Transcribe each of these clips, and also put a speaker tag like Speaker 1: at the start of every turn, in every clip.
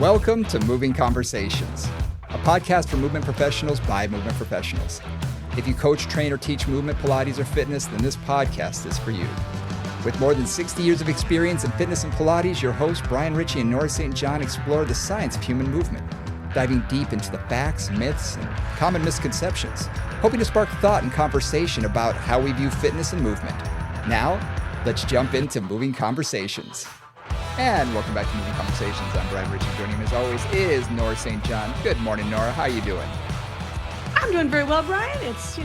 Speaker 1: Welcome to Moving Conversations, a podcast for movement professionals by movement professionals. If you coach, train, or teach movement, Pilates, or fitness, then this podcast is for you. With more than 60 years of experience in fitness and Pilates, your hosts, Brian Ritchie and Nora St. John, explore the science of human movement, diving deep into the facts, myths, and common misconceptions, hoping to spark thought and conversation about how we view fitness and movement. Now, let's jump into Moving Conversations. And welcome back to Moving Conversations. I'm Brian Ritchie. Joining me as always is Nora St. John. Good morning, Nora. How are you doing?
Speaker 2: I'm doing very well, Brian. It's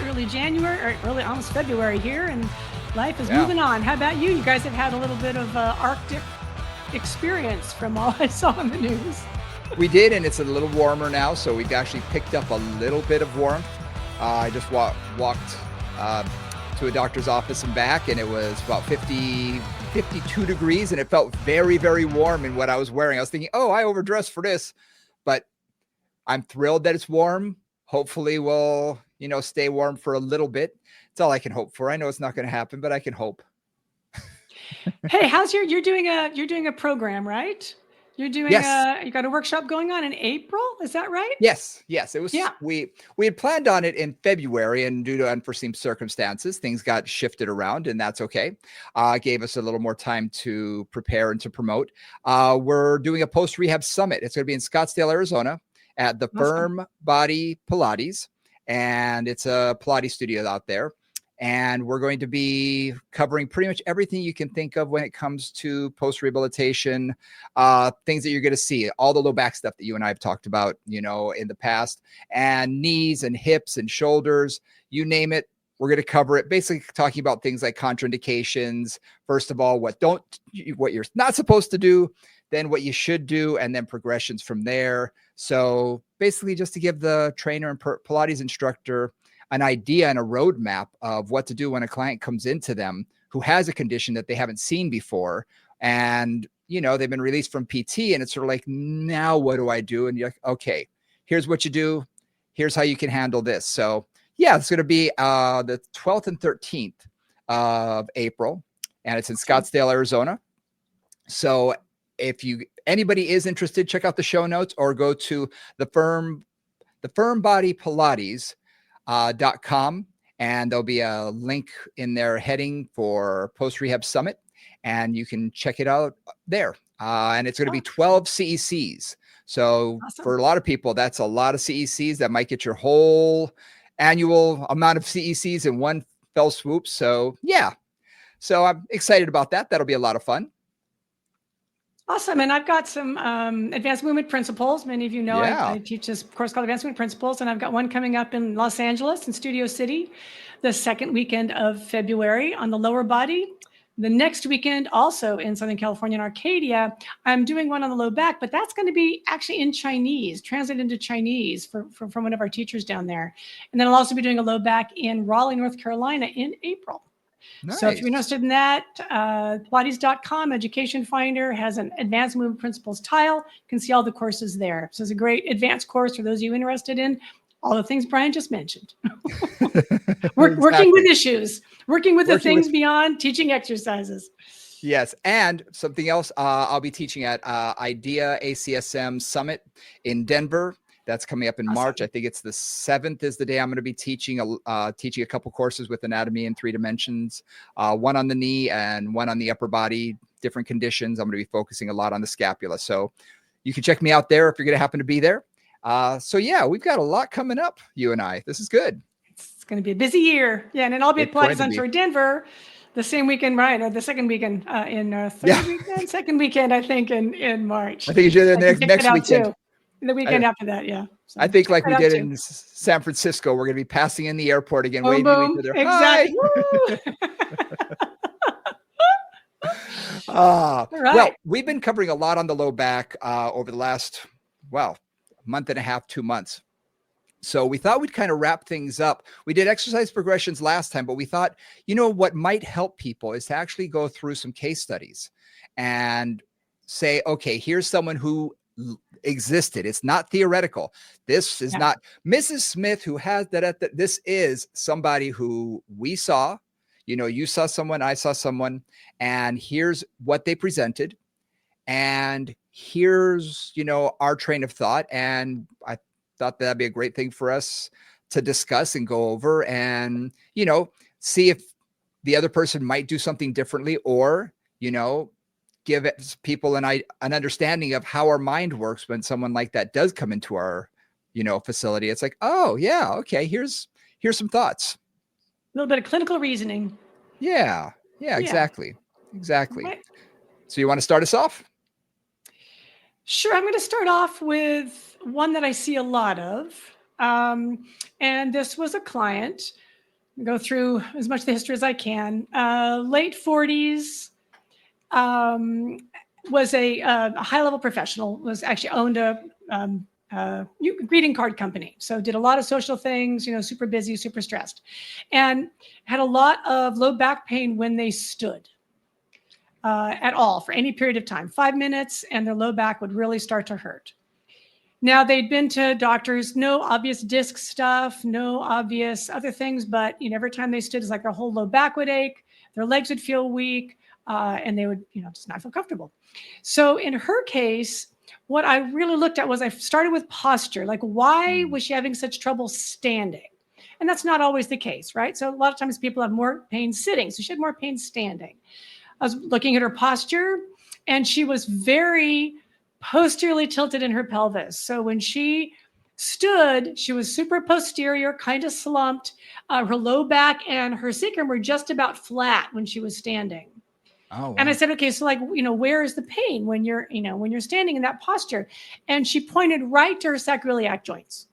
Speaker 2: early January, or early almost February here, and life is moving on. How about you? You guys have had a little bit of Arctic experience from all I saw in the news.
Speaker 1: We did, and it's a little warmer now, so we've actually picked up a little bit of warmth. I just walked to a doctor's office and back, and it was about 52 degrees, and it felt very, very warm in what I was wearing. I was thinking, oh, I overdressed for this, but I'm thrilled that it's warm. Hopefully we'll, stay warm for a little bit. It's all I can hope for. I know it's not going to happen, but I can hope.
Speaker 2: Hey, you're doing a program, right? You're doing you got a workshop going on in April. Is that right?
Speaker 1: Yes. It was, we had planned on it in February, and due to unforeseen circumstances, things got shifted around, and that's okay. Gave us a little more time to prepare and to promote. We're doing a post-rehab summit. It's going to be in Scottsdale, Arizona at the Firm Body Pilates, and it's a Pilates studio out there. And we're going to be covering pretty much everything you can think of when it comes to post-rehabilitation, things that you're going to see, all the low back stuff that you and I have talked about, in the past, and knees and hips and shoulders, you name it. We're going to cover it, basically talking about things like contraindications. First of all, what you're not supposed to do, then what you should do, and then progressions from there. So basically just to give the trainer and Pilates instructor an idea and a roadmap of what to do when a client comes into them who has a condition that they haven't seen before. And, they've been released from PT, and it's sort of like, now what do I do? And you're like, okay, here's what you do. Here's how you can handle this. So it's going to be the 12th and 13th of April, and it's in Scottsdale, Arizona. So if anybody is interested, check out the show notes or go to the Firm Body Pilates .com, and there'll be a link in their heading for post-rehab summit, and you can check it out there. And it's going to be 12 CECs. So for a lot of people, that's a lot of CECs. That might get your whole annual amount of CECs in one fell swoop. So so I'm excited about that. That'll be a lot of fun.
Speaker 2: Awesome. And I've got some advanced movement principles. Many of you know I teach this course called Advanced Movement Principles, and I've got one coming up in Los Angeles in Studio City the second weekend of February on the lower body. The next weekend, also in Southern California in Arcadia, I'm doing one on the low back, but that's going to be actually in Chinese, translated into Chinese from one of our teachers down there. And then I'll also be doing a low back in Raleigh, North Carolina in April. Nice. So if you're interested in that, Pilates.com Education Finder has an Advanced Movement Principles tile. You can see all the courses there. So it's a great advanced course for those of you interested in all the things Brian just mentioned. Working with issues, working with the things beyond teaching exercises.
Speaker 1: Yes. And something else, I'll be teaching at IDEA ACSM Summit in Denver. That's coming up in March. I think it's the 7th is the day I'm going to be teaching a couple courses with anatomy in 3 dimensions, one on the knee and one on the upper body, different conditions. I'm going to be focusing a lot on the scapula. So you can check me out there if you're going to happen to be there. We've got a lot coming up, you and I. This is good.
Speaker 2: It's going to be a busy year. Yeah. And then I'll be at Pilates on Tour Denver the same weekend, right? Or the second weekend second weekend, I think, in March.
Speaker 1: I think you're there next weekend.
Speaker 2: Too. The weekend after that, So
Speaker 1: I think like we did in San Francisco, we're going to be passing in the airport again, waving to each other.
Speaker 2: Exactly.
Speaker 1: Right. Well, we've been covering a lot on the low back over the last, month and a half, 2 months. So we thought we'd kind of wrap things up. We did exercise progressions last time, but we thought, what might help people is to actually go through some case studies and say, okay, here's someone who existed. It's not theoretical. This is not Mrs. Smith who has that. This is somebody who we saw, you saw someone, I saw someone, and here's what they presented. And here's, our train of thought. And I thought that'd be a great thing for us to discuss and go over and, see if the other person might do something differently, or, give people an understanding of how our mind works when someone like that does come into our, facility. It's like, oh yeah, okay, here's some thoughts.
Speaker 2: A little bit of clinical reasoning.
Speaker 1: Yeah, exactly.
Speaker 2: Right.
Speaker 1: So you want to start us off?
Speaker 2: Sure. I'm going to start off with one that I see a lot of. And this was a client. I'll go through as much of the history as I can. Late 40s, was a high-level professional, was actually owned a greeting card company. So did a lot of social things, super busy, super stressed, and had a lot of low back pain when they stood. At all for any period of time, 5 minutes, and their low back would really start to hurt. Now, they'd been to doctors, no obvious disc stuff, no obvious other things, but every time they stood, it's like their whole low back would ache, their legs would feel weak, and they would just not feel comfortable. So in her case, what I really looked at was I started with posture, like why was she having such trouble standing? And that's not always the case, right? So a lot of times people have more pain sitting, so she had more pain standing. I was looking at her posture, and she was very posteriorly tilted in her pelvis. So when she stood, she was super posterior, kind of slumped. Her low back and her sacrum were just about flat when she was standing. Oh, wow. And I said, okay, so where is the pain when you're standing in that posture? And she pointed right to her sacroiliac joints.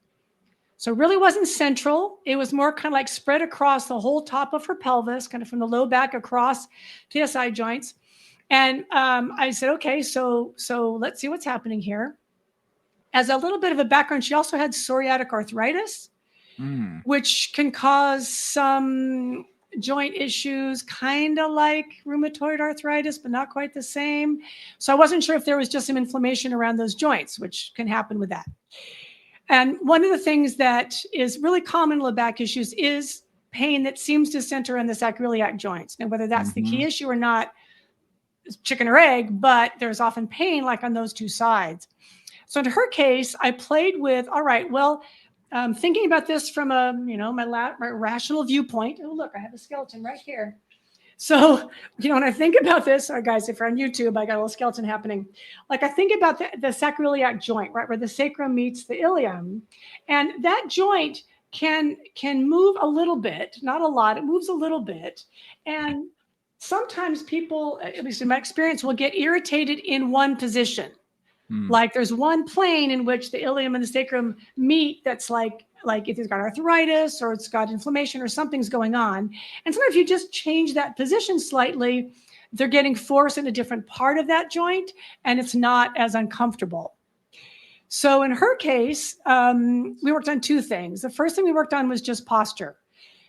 Speaker 2: So it really wasn't central. It was more kind of like spread across the whole top of her pelvis, kind of from the low back across to the SI joints. And I said, okay, so let's see what's happening here. As a little bit of a background, she also had psoriatic arthritis, which can cause some joint issues, kind of like rheumatoid arthritis, but not quite the same. So I wasn't sure if there was just some inflammation around those joints, which can happen with that. And one of the things that is really common in low back issues is pain that seems to center in the sacroiliac joints. Now, whether that's the key issue or not, chicken or egg, but there's often pain like on those two sides. So in her case, I played with, all right, well, thinking about this from a, my rational viewpoint. Oh, look, I have a skeleton right here. So, when I think about this, guys, if you're on YouTube, I got a little skeleton happening. Like I think about the sacroiliac joint, right, where the sacrum meets the ilium, and that joint can move a little bit, not a lot. It moves a little bit, and sometimes people, at least in my experience, will get irritated in one position. Like there's one plane in which the ilium and the sacrum meet. That's like if it's got arthritis or it's got inflammation or something's going on. And sometimes if you just change that position slightly, they're getting force in a different part of that joint, and it's not as uncomfortable. So in her case, we worked on two things. The first thing we worked on was just posture.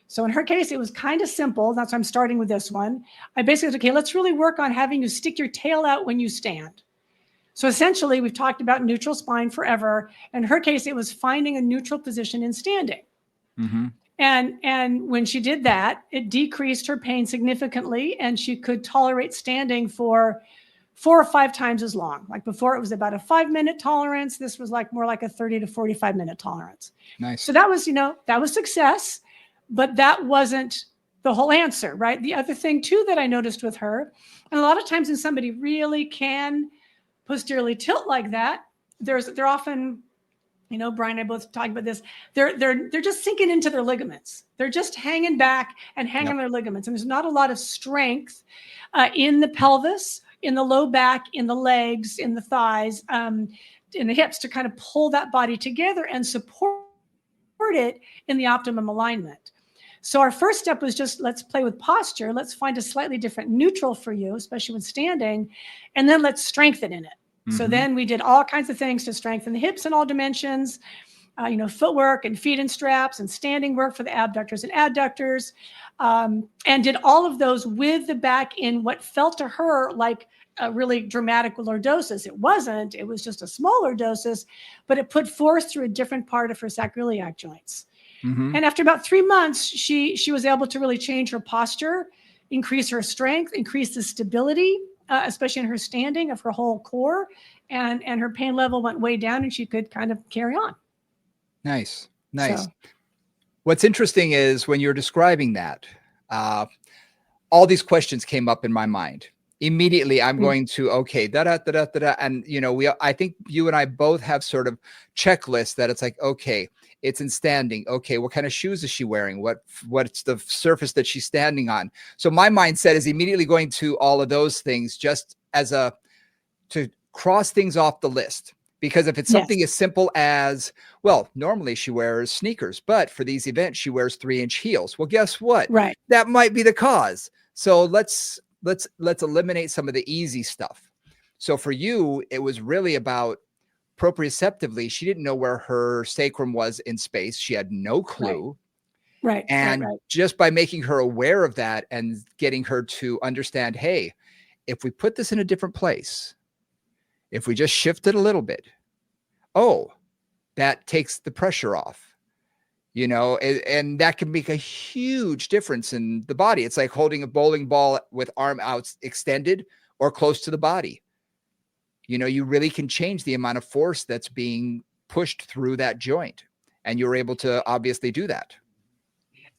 Speaker 2: So in her case, it was kind of simple. That's why I'm starting with this one. I basically said, okay, let's really work on having you stick your tail out when you stand. So essentially, we've talked about neutral spine forever. In her case, it was finding a neutral position in standing. And when she did that, it decreased her pain significantly, and she could tolerate standing for 4 or 5 times as long. Like before, it was about a 5-minute tolerance. This was like more like a 30 to 45-minute tolerance. Nice. So that was, that was success, but that wasn't the whole answer, right? The other thing too that I noticed with her, and a lot of times when somebody really can posteriorly tilt like that, they're often, Brian and I both talked about this. They're just sinking into their ligaments. They're just hanging back and hanging on their ligaments. And there's not a lot of strength in the pelvis, in the low back, in the legs, in the thighs, in the hips to kind of pull that body together and support it in the optimum alignment. So our first step was just, let's play with posture. Let's find a slightly different neutral for you, especially when standing, and then let's strengthen in it. So then we did all kinds of things to strengthen the hips in all dimensions, footwork and feet and straps and standing work for the abductors and adductors, and did all of those with the back in what felt to her like a really dramatic lordosis. It wasn't, it was just a smaller lordosis, but it put force through a different part of her sacroiliac joints. And after about 3 months, she was able to really change her posture, increase her strength, increase the stability especially in her standing of her whole core, and her pain level went way down, and she could kind of carry on.
Speaker 1: Nice.
Speaker 2: So.
Speaker 1: What's interesting is when you're describing that, all these questions came up in my mind. Immediately, I'm going to, okay, da-da. And, I think you and I both have sort of checklists that it's like, okay, it's in standing. Okay, what kind of shoes is she wearing? What's the surface that she's standing on? So my mindset is immediately going to all of those things just to cross things off the list. Because if it's something as simple as, well, normally she wears sneakers, but for these events, she wears 3-inch heels. Well, guess what?
Speaker 2: Right.
Speaker 1: That might be the cause. So let's eliminate some of the easy stuff. So for you, it was really about proprioceptively. She didn't know where her sacrum was in space. She had no clue.
Speaker 2: Right.
Speaker 1: And just by making her aware of that and getting her to understand, hey, if we put this in a different place, if we just shift it a little bit, that takes the pressure off, and that can make a huge difference in the body. It's like holding a bowling ball with arm out extended or close to the body. You really can change the amount of force that's being pushed through that joint, and you're able to obviously do that.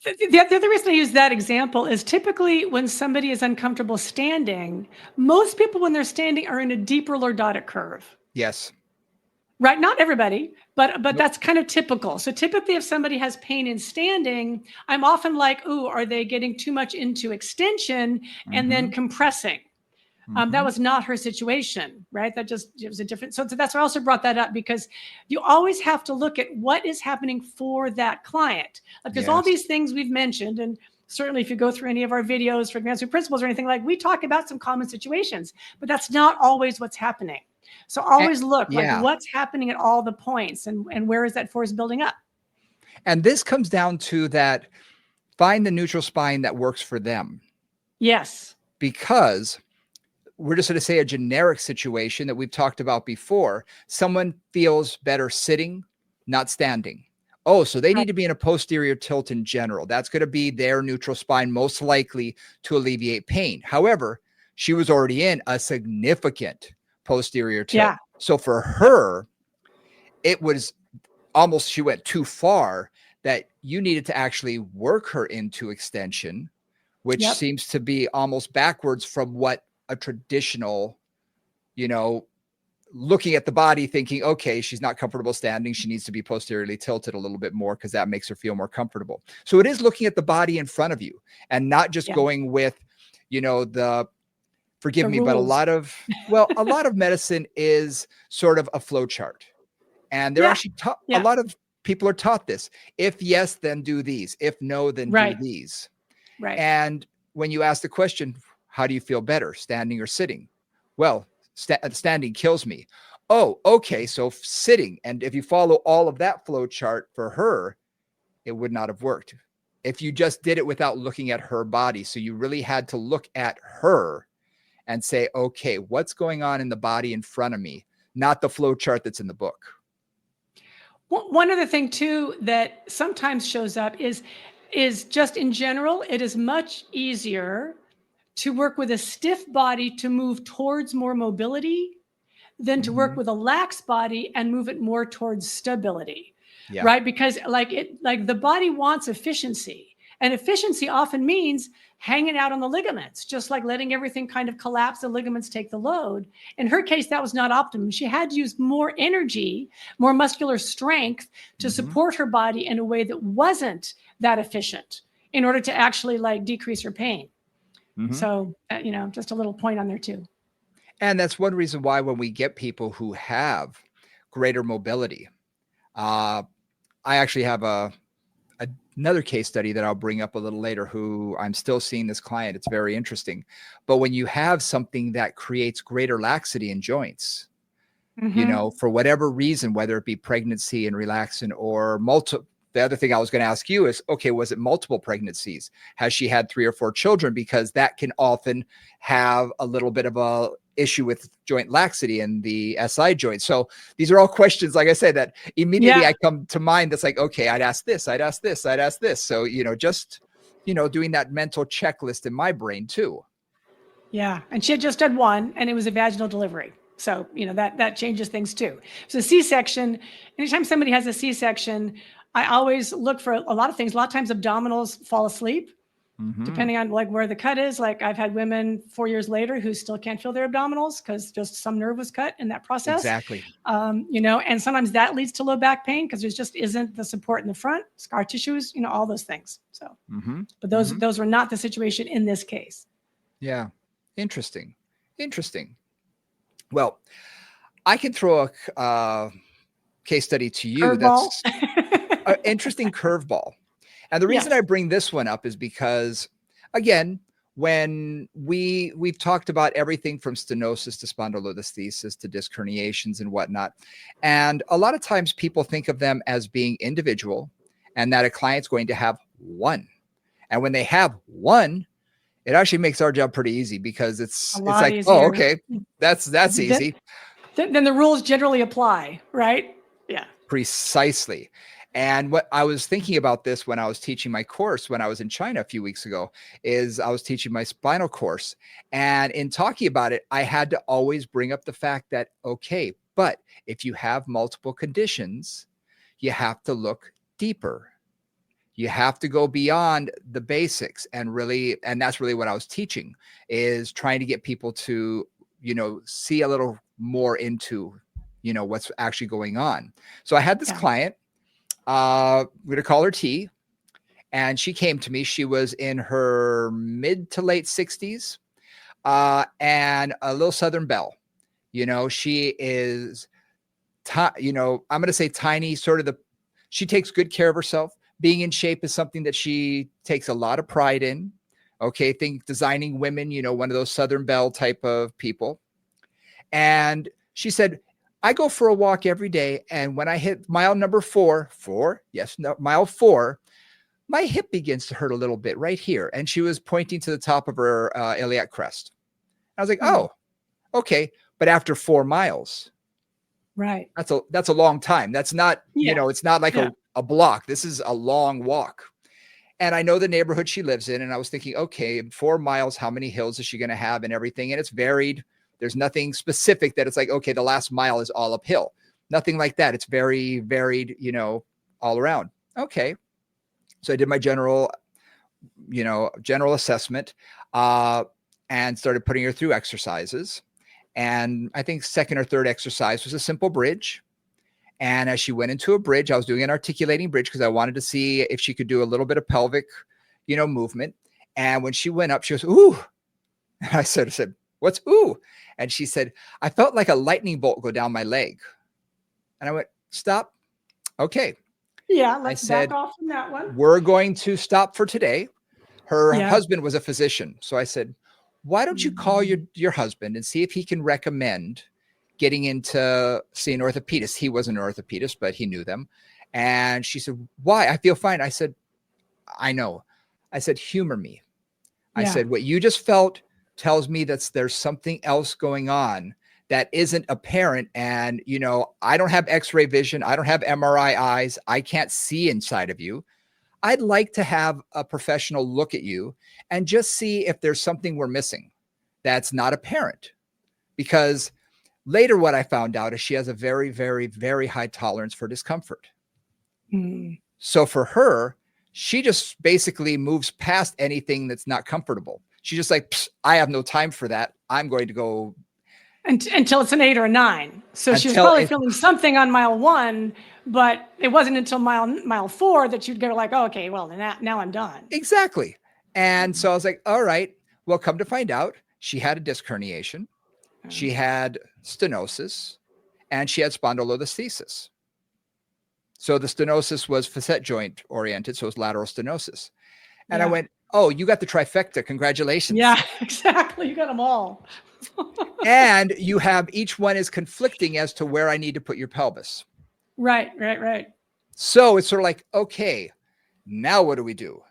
Speaker 2: The other reason I use that example is typically when somebody is uncomfortable standing, most people when they're standing are in a deeper lordotic curve.
Speaker 1: Yes.
Speaker 2: Right. Not everybody, but that's kind of typical. So typically if somebody has pain in standing, I'm often like, ooh, are they getting too much into extension and then compressing? That was not her situation, right? It was a different. So that's why I also brought that up, because you always have to look at what is happening for that client. Because all these things we've mentioned, and certainly if you go through any of our videos for advanced principles or anything, like we talk about some common situations, but that's not always what's happening. So always look like what's happening at all the points and where is that force building up?
Speaker 1: And this comes down to that, find the neutral spine that works for them.
Speaker 2: Yes.
Speaker 1: Because we're just going to say a generic situation that we've talked about before. Someone feels better sitting, not standing. So they need to be in a posterior tilt in general. That's going to be their neutral spine, most likely to alleviate pain. However, she was already in a significant posterior tilt. Yeah. So for her, it was almost, she went too far, that you needed to actually work her into extension, which seems to be almost backwards from what a traditional, looking at the body thinking, okay, she's not comfortable standing, she needs to be posteriorly tilted a little bit more because that makes her feel more comfortable. So it is looking at the body in front of you and not just going with, forgive me, but a lot of medicine is sort of a flow chart. And they're actually taught, a lot of people are taught this. If yes, then do these. If no, then do these. Right. And when you ask the question, how do you feel better, standing or sitting? Well, standing kills me. Oh, okay. So sitting. And if you follow all of that flow chart for her, it would not have worked if you just did it without looking at her body. So you really had to look at her and say, okay, what's going on in the body in front of me, not the flow chart that's in the book.
Speaker 2: One other thing too that sometimes shows up is just in general, it is much easier to work with a stiff body to move towards more mobility than to work with a lax body and move it more towards stability. Right? Because like the body wants efficiency, and efficiency often means hanging out on the ligaments, just like letting everything kind of collapse, the ligaments take the load. In her case, that was not optimum. She had to use more energy, more muscular strength to support her body in a way that wasn't that efficient in order to actually like decrease her pain. So, just a little point on there too.
Speaker 1: And that's one reason why when we get people who have greater mobility, I actually have another case study that I'll bring up a little later, who I'm still seeing this client. It's very interesting. But when you have something that creates greater laxity in joints, for whatever reason, whether it be pregnancy and relaxin or the other thing I was going to ask you is, okay, was it multiple pregnancies? Has she had 3 or 4 children? Because that can often have a little bit of a issue with joint laxity in the SI joint. So these are all questions, like I said, that immediately I come to mind. That's like, okay, I'd ask this, I'd ask this, I'd ask this. So, just, doing that mental checklist in my brain too.
Speaker 2: Yeah. And she had just had one, and it was a vaginal delivery. So, that changes things too. So C-section, anytime somebody has a C-section, I always look for a lot of things. A lot of times abdominals fall asleep, depending on like where the cut is. Like I've had women 4 years later who still can't feel their abdominals because just some nerve was cut in that process.
Speaker 1: Exactly.
Speaker 2: And sometimes that leads to low back pain because there just isn't the support in the front, scar tissues, all those things. So, but those were not the situation in this case.
Speaker 1: Yeah. Interesting. Well, I can throw a case study to you.
Speaker 2: Curveball.
Speaker 1: That's an interesting curveball. And the reason I bring this one up is because, again, when we've talked about everything from stenosis to spondylolisthesis to disc herniations and whatnot, and a lot of times people think of them as being individual and that a client's going to have one. And when they have one, it actually makes our job pretty easy because it's like, easier. Oh, okay, that's easy.
Speaker 2: Then the rules generally apply, right? Yeah.
Speaker 1: Precisely. And what I was thinking about this when I was teaching my course when I was in China a few weeks ago is I was teaching my spinal course. And in talking about it, I had to always bring up the fact that, okay, but if you have multiple conditions, you have to look deeper. You have to go beyond the basics and that's really what I was teaching, is trying to get people to, see a little more into, what's actually going on. So I had this client, we're going to call her T, and she came to me. She was in her mid to late 60s, and a little Southern belle. She is, I'm going to say tiny, she takes good care of herself. Being in shape is something that she takes a lot of pride in. Okay. Think designing women, one of those Southern belle type of people. And she said, I go for a walk every day. And when I hit mile number mile 4, my hip begins to hurt a little bit right here. And she was pointing to the top of her iliac crest. I was like, oh, okay. But after 4 miles,
Speaker 2: right.
Speaker 1: That's a long time. That's not, it's not like a block. This is a long walk. And I know the neighborhood she lives in. And I was thinking, okay, 4 miles, how many hills is she going to have and everything? And it's varied. There's nothing specific that it's like, okay, the last mile is all uphill. Nothing like that. It's very varied, all around. Okay. So I did my general assessment, and started putting her through exercises. And I think second or third exercise was a simple bridge. And as she went into a bridge, I was doing an articulating bridge because I wanted to see if she could do a little bit of pelvic, movement. And when she went up, she goes, ooh. And I said, what's ooh? And she said, I felt like a lightning bolt go down my leg. And I went, stop. Okay.
Speaker 2: Yeah, let's back off from that one.
Speaker 1: We're going to stop for today. Her husband was a physician. So I said, why don't you call your husband and see if he can recommend getting into see an orthopedist. He wasn't an orthopedist, but he knew them. And she said, why? I feel fine. I said, I know. I said, humor me. I said, what you just felt tells me that there's something else going on that isn't apparent. And, I don't have x-ray vision. I don't have MRI eyes. I can't see inside of you. I'd like to have a professional look at you and just see if there's something we're missing that's not apparent. Because later what I found out is she has a very, very, very high tolerance for discomfort. So for her, she just basically moves past anything that's not comfortable. She's just like, I have no time for that. I'm going to go.
Speaker 2: Until it's an 8 or a 9. So she was probably feeling something on mile 1, but it wasn't until mile 4 that you'd go like, oh, okay, well, now I'm done.
Speaker 1: Exactly. And so I was like, all right, well, come to find out, she had a disc herniation. She had stenosis, and she had spondylolisthesis. So the stenosis was facet joint oriented. So it was lateral stenosis. And I went, oh, you got the trifecta. Congratulations.
Speaker 2: Yeah, exactly. You got them all.
Speaker 1: And you have each one is conflicting as to where I need to put your pelvis.
Speaker 2: Right.
Speaker 1: So it's sort of like, okay, now what do we do?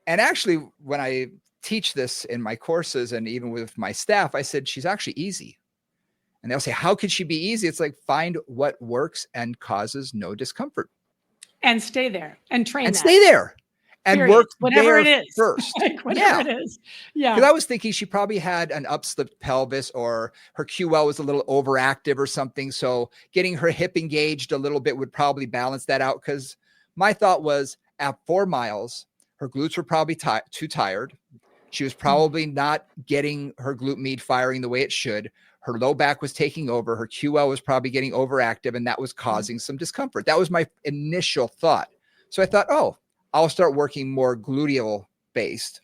Speaker 1: And actually, when I teach this in my courses and even with my staff, I said, she's actually easy. And they'll say, how could she be easy? It's like, find what works and causes no discomfort.
Speaker 2: And stay there and train
Speaker 1: and stay there. and
Speaker 2: Period.
Speaker 1: work
Speaker 2: Whatever
Speaker 1: there
Speaker 2: it is.
Speaker 1: first.
Speaker 2: Like, whatever
Speaker 1: Yeah.
Speaker 2: it is. Yeah.
Speaker 1: Because I was thinking she probably had an upslipped pelvis or her QL was a little overactive or something. So getting her hip engaged a little bit would probably balance that out. Because my thought was at 4 miles, her glutes were probably too tired. She was probably not getting her glute med firing the way it should. Her low back was taking over. Her QL was probably getting overactive, and that was causing some discomfort. That was my initial thought. So I thought, oh, I'll start working more gluteal based.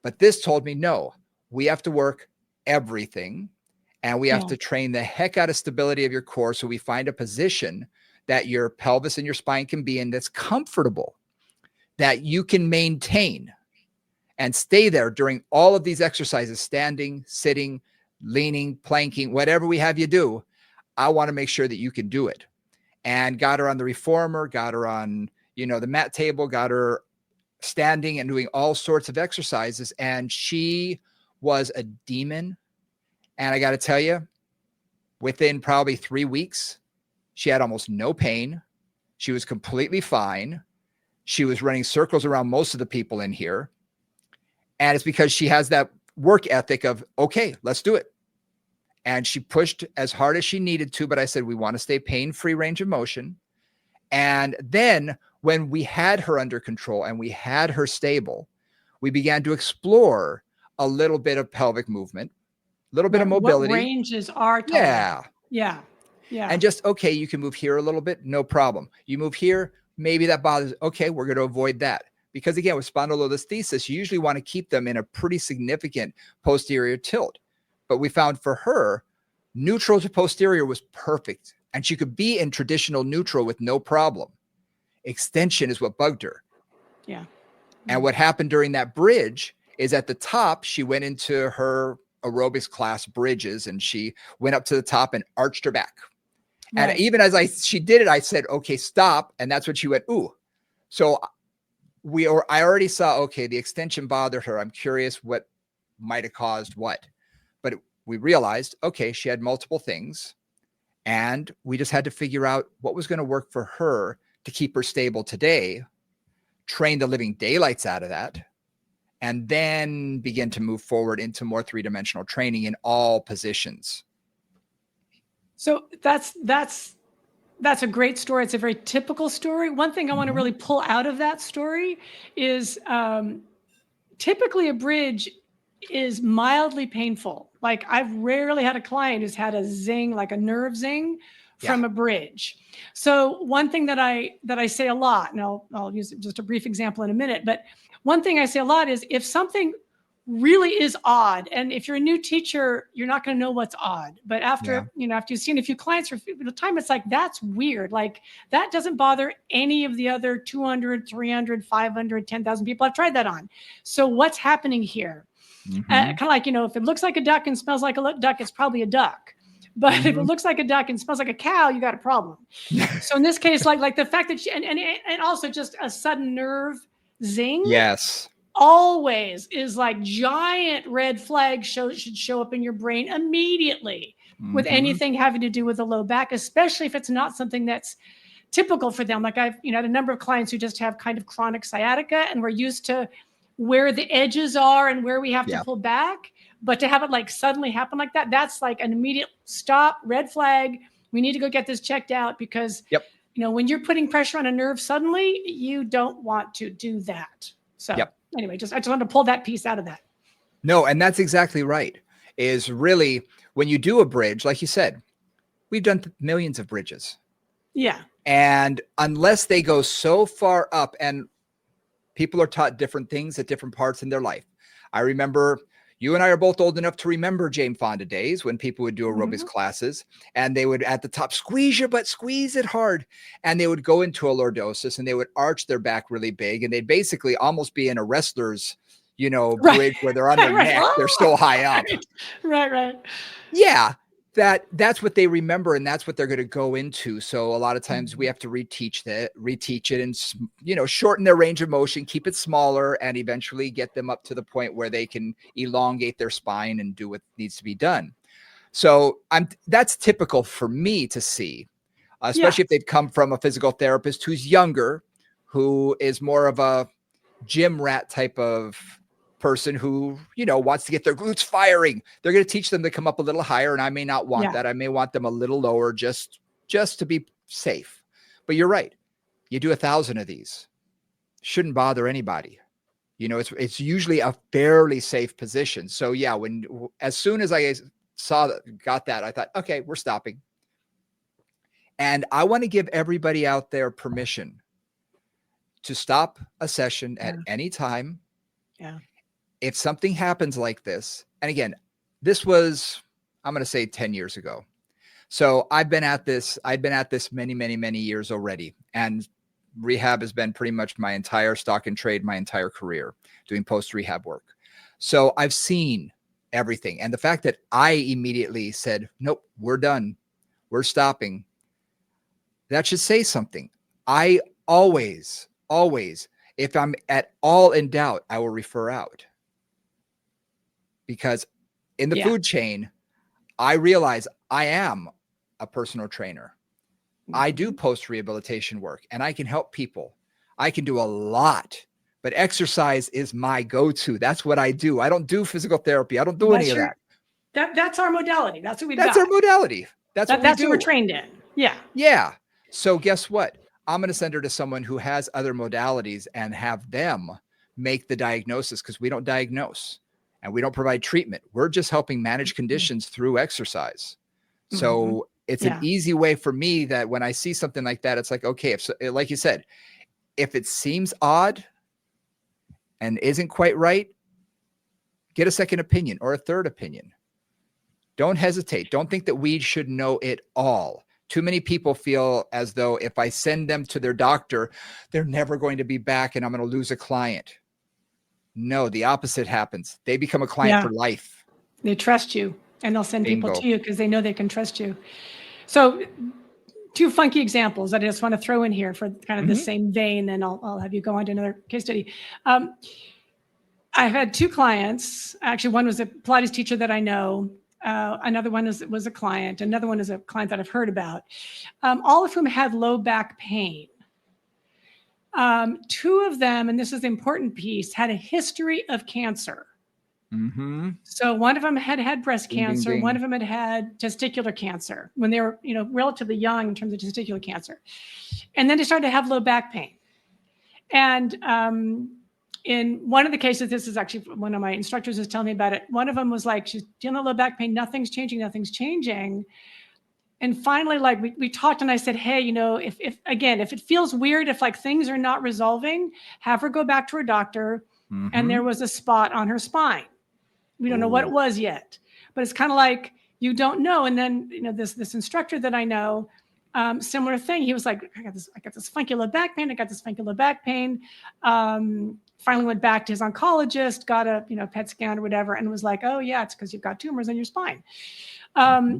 Speaker 1: But this told me, no, we have to work everything, and we have to train the heck out of stability of your core. So we find a position that your pelvis and your spine can be in that's comfortable, that you can maintain and stay there during all of these exercises, standing, sitting, leaning, planking, whatever we have you do. I want to make sure that you can do it. And got her on the reformer, got her on, the mat table, got her standing and doing all sorts of exercises. And she was a demon. And I got to tell you, within probably 3 weeks, she had almost no pain. She was completely fine. She was running circles around most of the people in here. And it's because she has that work ethic of, okay, let's do it. And she pushed as hard as she needed to, but I said, we want to stay pain-free range of motion. And then when we had her under control and we had her stable, we began to explore a little bit of pelvic movement, a little bit of mobility.
Speaker 2: What ranges are
Speaker 1: tolerable.
Speaker 2: Yeah.
Speaker 1: And just, okay, you can move here a little bit, no problem. You move here, maybe that bothers. Okay, we're going to avoid that. Because again, with spondylolisthesis, you usually want to keep them in a pretty significant posterior tilt. But we found for her, neutral to posterior was perfect. And she could be in traditional neutral with no problem. Extension is what bugged her.
Speaker 2: Yeah.
Speaker 1: And what happened during that bridge is at the top, she went into her aerobics class bridges and she went up to the top and arched her back. Right. And even as she did it, I said, okay, stop. And that's when she went, ooh. So I already saw, okay, the extension bothered her. I'm curious what might have caused what. But we realized, okay, she had multiple things. And we just had to figure out what was going to work for her to keep her stable today, train the living daylights out of that, and then begin to move forward into more three-dimensional training in all positions.
Speaker 2: So that's a great story. It's a very typical story. One thing I want to really pull out of that story is typically a bridge is mildly painful. Like I've rarely had a client who's had a zing, like a nerve zing from a bridge. So one thing that I say a lot, and I'll use just a brief example in a minute, but one thing I say a lot is if something really is odd, and if you're a new teacher, you're not going to know what's odd. But after you've seen a few clients for a time, it's like, that's weird. Like that doesn't bother any of the other 200, 300, 500, 10,000 people I've tried that on. So what's happening here? Kind of like, if it looks like a duck and smells like a duck, it's probably a duck. But if it looks like a duck and smells like a cow, you got a problem. So in this case, like the fact that and also just a sudden nerve zing.
Speaker 1: Yes.
Speaker 2: Always is like giant red flag should show up in your brain immediately with anything having to do with the low back, especially if it's not something that's typical for them. Like I've had a number of clients who just have kind of chronic sciatica and we're used to where the edges are and where we have to pull back. But to have it like suddenly happen like that, that's like an immediate stop, red flag. We need to go get this checked out because, when you're putting pressure on a nerve suddenly, you don't want to do that. So anyway, I just wanted to pull that piece out of that.
Speaker 1: No, and that's exactly right. Is really when you do a bridge, like you said, we've done millions of bridges.
Speaker 2: Yeah.
Speaker 1: And unless they go so far up, and people are taught different things at different parts in their life. I remember you and I are both old enough to remember Jane Fonda days when people would do aerobics classes and they would at the top squeeze your butt, squeeze it hard. And they would go into a lordosis and they would arch their back really big. And they'd basically almost be in a wrestler's, bridge where they're on their neck. They're so high up.
Speaker 2: Right.
Speaker 1: Yeah. That's what they remember and that's what they're going to go into. So a lot of times we have to reteach it and, shorten their range of motion, keep it smaller and eventually get them up to the point where they can elongate their spine and do what needs to be done. So that's typical for me to see, especially if they've come from a physical therapist who's younger, who is more of a, gym rat type of person who, wants to get their glutes firing. They're going to teach them to come up a little higher. And I may not want that. I may want them a little lower just to be safe. But you're right. You do 1,000 of these. Shouldn't bother anybody. It's usually a fairly safe position. So yeah, as soon as I got that, I thought, okay, we're stopping. And I want to give everybody out there permission to stop a session at any time.
Speaker 2: Yeah.
Speaker 1: If something happens like this, and again, this was, I'm going to say 10 years ago. So I'd been at this many, many, many years already. And rehab has been pretty much my entire stock and trade, my entire career doing post-rehab work. So I've seen everything. And the fact that I immediately said, nope, we're done. We're stopping. That should say something. I always, if I'm at all in doubt, I will refer out. Because in the food chain, I realize I am a personal trainer. I do post-rehabilitation work and I can help people. I can do a lot, but exercise is my go-to. That's what I do. I don't do physical therapy. I don't do any of that.
Speaker 2: That's our modality. That's what we've got.
Speaker 1: That's our modality. That's what we're
Speaker 2: trained in. Yeah.
Speaker 1: Yeah. So guess what? I'm going to send her to someone who has other modalities and have them make the diagnosis, because we don't diagnose and we don't provide treatment. We're just helping manage conditions through exercise. So it's an easy way for me that when I see something like that, it's like, okay, like you said, if it seems odd and isn't quite right, get a second opinion or a third opinion. Don't hesitate. Don't think that we should know it all. Too many people feel as though if I send them to their doctor, they're never going to be back and I'm going to lose a client. No, the opposite happens. They become a client for life.
Speaker 2: They trust you and they'll send people to you because they know they can trust you. So 2 funky examples that I just want to throw in here for kind of the same vein, and I'll have you go on to another case study. I've had 2 clients. Actually, one was a Pilates teacher that I know. Another one was a client. Another one is a client that I've heard about. All of whom had low back pain. 2 of them, and this is the important piece, had a history of cancer. So one of them had breast cancer. One of them had testicular cancer when they were, relatively young in terms of testicular cancer. And then they started to have low back pain. And in one of the cases, this is actually one of my instructors was telling me about it. One of them was like, she's dealing with low back pain. Nothing's changing. And finally, like we talked and I said, hey, if it feels weird, if like things are not resolving, have her go back to her doctor. And there was a spot on her spine. We don't know what it was yet, but it's kind of like, you don't know. And then, this instructor that I know, similar thing. He was like, I got this funky low back pain. Finally went back to his oncologist, got a, PET scan or whatever. And was like, oh yeah, it's because you've got tumors on your spine.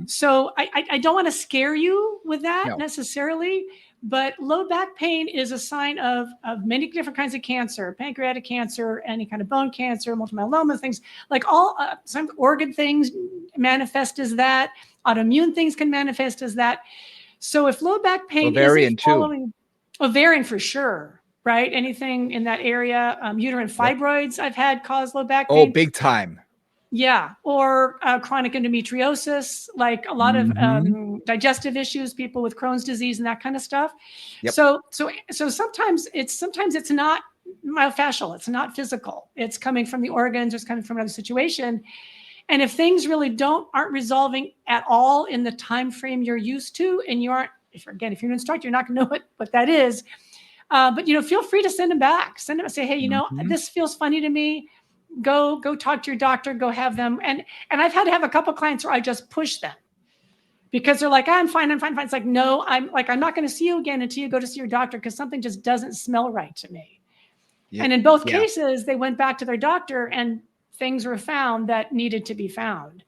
Speaker 2: So I don't want to scare you with that necessarily, but low back pain is a sign of many different kinds of cancer, pancreatic cancer, any kind of bone cancer, multiple myeloma, things like all some organ things manifest as that. Autoimmune things can manifest as that. So if low back pain isn't following, ovarian for sure, right? Anything in that area, uterine fibroids I've had cause low back pain.
Speaker 1: Oh, big time.
Speaker 2: Yeah, or chronic endometriosis, like a lot of digestive issues, people with Crohn's disease and that kind of stuff. So sometimes it's not myofascial, it's not physical. It's coming from the organs, it's coming from another situation. And if things really aren't resolving at all in the time frame you're used to, and you aren't, if you're an instructor, you're not going to know what that is. But feel free to send them back. Send them and say, hey, this feels funny to me. Go talk to your doctor, go have them. And I've had to have a couple of clients where I just push them because they're like, I'm fine. It's like, no, I'm not going to see you again until you go to see your doctor because something just doesn't smell right to me. Yeah. And in both cases, they went back to their doctor and things were found that needed to be found.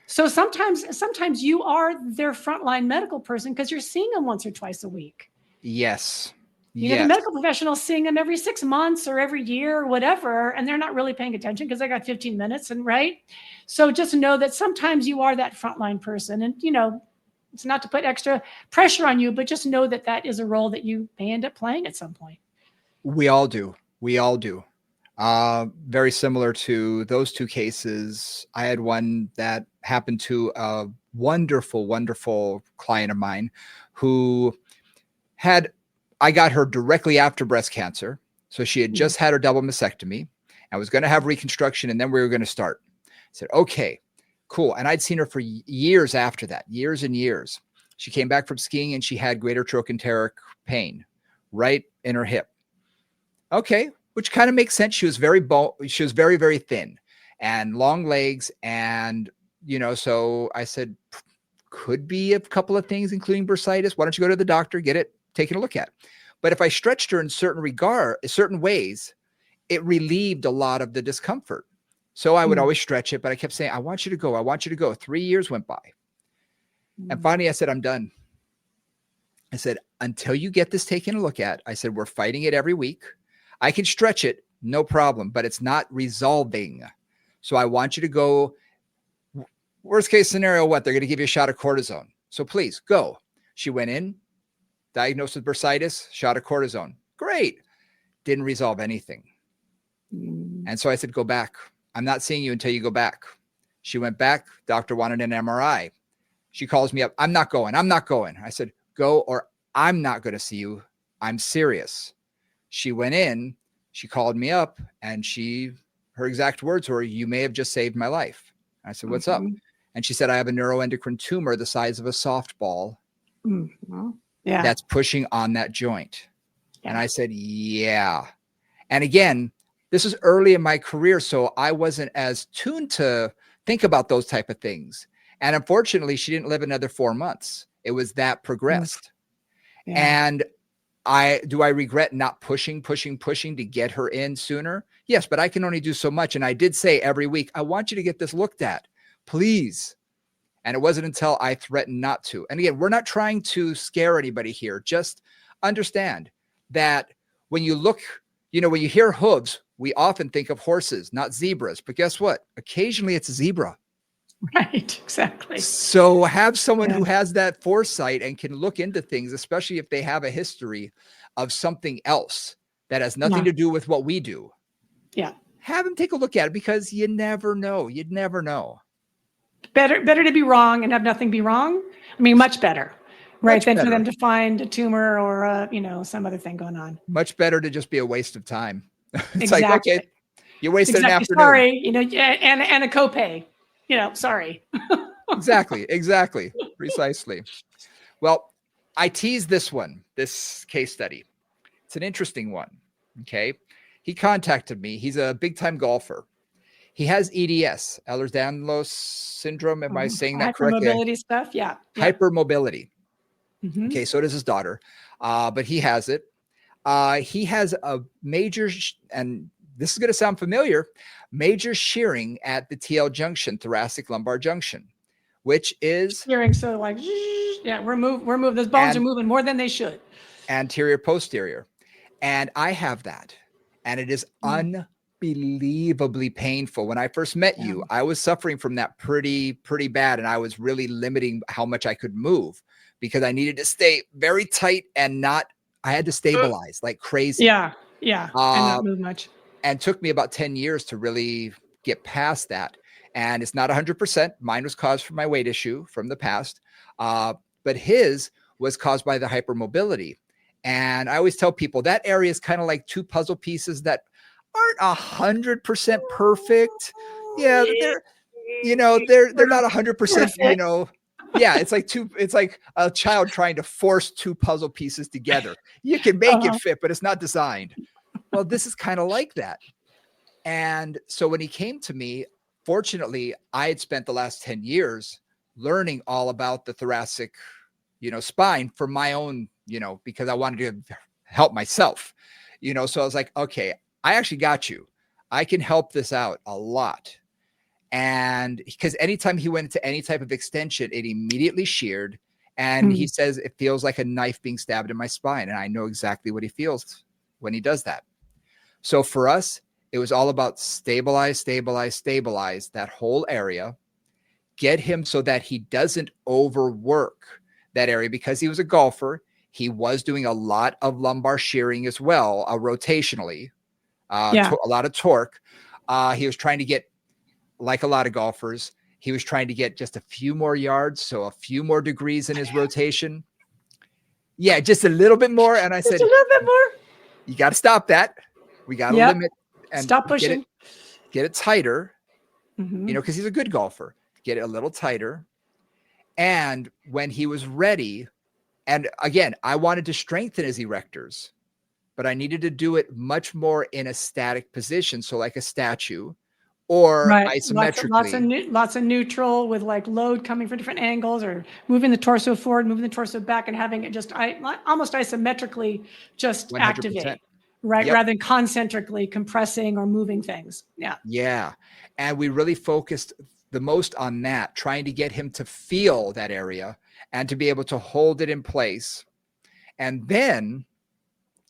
Speaker 2: So sometimes you are their frontline medical person because you're seeing them once or twice a week.
Speaker 1: Yes.
Speaker 2: The medical professionals seeing them every 6 months or every year or whatever, and they're not really paying attention because they got 15 minutes So just know that sometimes you are that frontline person, and it's not to put extra pressure on you, but just know that is a role that you may end up playing at some point.
Speaker 1: We all do. Very similar to those two cases. I had one that happened to a wonderful, wonderful client of mine who I got her directly after breast cancer. So she had just had her double mastectomy. I was going to have reconstruction, and then we were going to start. I said, okay, cool. And I'd seen her for years after that, years and years. She came back from skiing and she had greater trochanteric pain right in her hip. Okay, which kind of makes sense. She was very very thin and long legs. And, so I said, could be a couple of things, including bursitis. Why don't you go to the doctor, get it taken a look at? But if I stretched her in certain ways, it relieved a lot of the discomfort. So I would always stretch it, but I kept saying, I want you to go. I want you to go. 3 years went by. And finally I said, I'm done. I said, until you get this taken a look at, I said, we're fighting it every week. I can stretch it, no problem, but it's not resolving. So I want you to go. Worst case scenario, what? They're going to give you a shot of cortisone. So please go. She went in, diagnosed with bursitis, shot of cortisone. Great. Didn't resolve anything. And so I said, go back. I'm not seeing you until you go back. She went back. Doctor wanted an MRI. She calls me up. I'm not going. I said, go, or I'm not going to see you. I'm serious. She went in. She called me up, and her exact words were, you may have just saved my life. I said, what's up? And she said, I have a neuroendocrine tumor the size of a softball that's pushing on that joint. Yeah. And I said, yeah. And again, this is early in my career, so I wasn't as tuned to think about those type of things. And unfortunately, she didn't live another 4 months. It was that progressed. Yeah. And do I regret not pushing to get her in sooner? Yes, but I can only do so much. And I did say every week, I want you to get this looked at, please. And it wasn't until I threatened not to. And again, we're not trying to scare anybody here. Just understand that when you look, when you hear hooves, we often think of horses, not zebras. But guess what? Occasionally it's a zebra.
Speaker 2: Right, exactly.
Speaker 1: So have someone who has that foresight and can look into things, especially if they have a history of something else that has nothing to do with what we do. Yeah. Have them take a look at it, because you never know. You'd never know.
Speaker 2: Better to be wrong and have nothing be wrong. I mean, much better, right? Than for them to find a tumor or some other thing going on.
Speaker 1: Much better to just be a waste of time. It's like, okay, you wasted an afternoon.
Speaker 2: Sorry, and a copay. Sorry.
Speaker 1: Exactly. Precisely. Well, I teased this case study. It's an interesting one. Okay. He contacted me. He's a big time golfer. He has EDS, Ehlers-Danlos syndrome. Am I saying that correctly?
Speaker 2: Hypermobility stuff. Yeah.
Speaker 1: Hypermobility. Okay. So does his daughter. But he has it. He has a major, and this is going to sound familiar, major shearing at the TL junction, thoracic lumbar junction, which is
Speaker 2: shearing. So like, we're moving. Those bones are moving more than they should.
Speaker 1: Anterior, posterior. And I have that. And it is unbelievably painful. When I first met you, I was suffering from that pretty bad. And I was really limiting how much I could move, because I needed to stay very tight and I had to stabilize like crazy.
Speaker 2: Yeah. And not move much.
Speaker 1: And took me about 10 years to really get past that. And it's not 100%. Mine was caused from my weight issue from the past. But his was caused by the hypermobility. And I always tell people that area is kind of like two puzzle pieces that aren't 100% perfect. Yeah, they're not 100%, yeah, it's like a child trying to force two puzzle pieces together. You can make it fit, but it's not designed. Well, this is kind of like that. And so when he came to me, fortunately, I had spent the last 10 years learning all about the thoracic, spine for my own, because I wanted to help myself, so I was like, okay, I actually got you. I can help this out a lot. And because anytime he went into any type of extension, it immediately sheared. And he says, it feels like a knife being stabbed in my spine. And I know exactly what he feels when he does that. So for us, it was all about stabilize that whole area, get him so that he doesn't overwork that area, because he was a golfer. He was doing a lot of lumbar shearing as well, rotationally. a lot of torque. He was trying to get, like a lot of golfers, he was trying to get just a few more yards, so a few more degrees in his rotation. Yeah, just a little bit more. And I said,
Speaker 2: a little bit more.
Speaker 1: You got to stop that. We got to limit and
Speaker 2: stop pushing.
Speaker 1: Get it tighter, because he's a good golfer. Get it a little tighter. And when he was ready, and again, I wanted to strengthen his erectors, but I needed to do it much more in a static position. So like a statue or isometrically.
Speaker 2: Lots of neutral with like load coming from different angles, or moving the torso forward, moving the torso back, and having it just almost isometrically just 100%. Activate. Right. Yep. Rather than concentrically compressing or moving things. Yeah.
Speaker 1: Yeah. And we really focused the most on that, trying to get him to feel that area and to be able to hold it in place. And then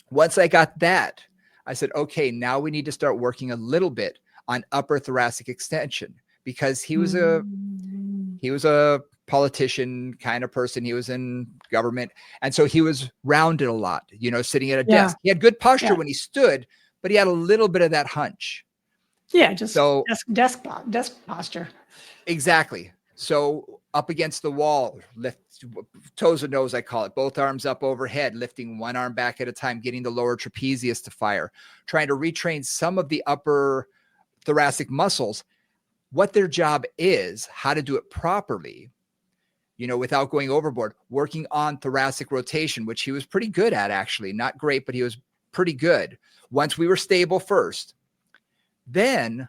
Speaker 1: once I got that, I said, okay, now we need to start working a little bit on upper thoracic extension, because he was a politician kind of person. He was in government. And so he was rounded a lot, sitting at a desk. He had good posture when he stood, but he had a little bit of that hunch.
Speaker 2: Yeah. Just desk posture.
Speaker 1: Exactly. So up against the wall, lift toes and nose, I call it, both arms up overhead, lifting one arm back at a time, getting the lower trapezius to fire, trying to retrain some of the upper thoracic muscles, what their job is, how to do it properly, without going overboard, working on thoracic rotation, which he was pretty good at, actually. Not great, but he was pretty good. Once we were stable first, then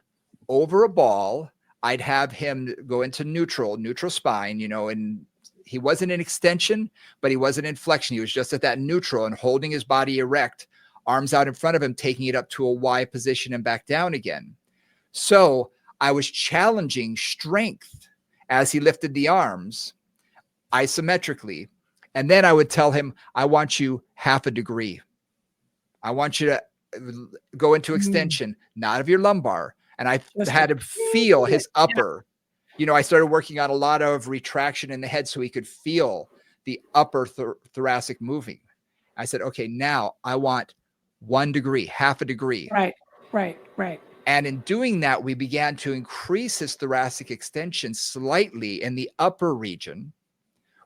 Speaker 1: over a ball, I'd have him go into neutral spine, and he wasn't in extension, but he wasn't in flexion. He was just at that neutral and holding his body erect, arms out in front of him, taking it up to a Y position and back down again. So I was challenging strength as he lifted the arms isometrically. And then I would tell him, I want you half a degree. I want you to go into extension, not of your lumbar. And I had to feel his upper. I started working on a lot of retraction in the head so he could feel the upper thoracic moving. I said, okay, now I want 1 degree, half a degree.
Speaker 2: Right.
Speaker 1: And in doing that, we began to increase his thoracic extension slightly in the upper region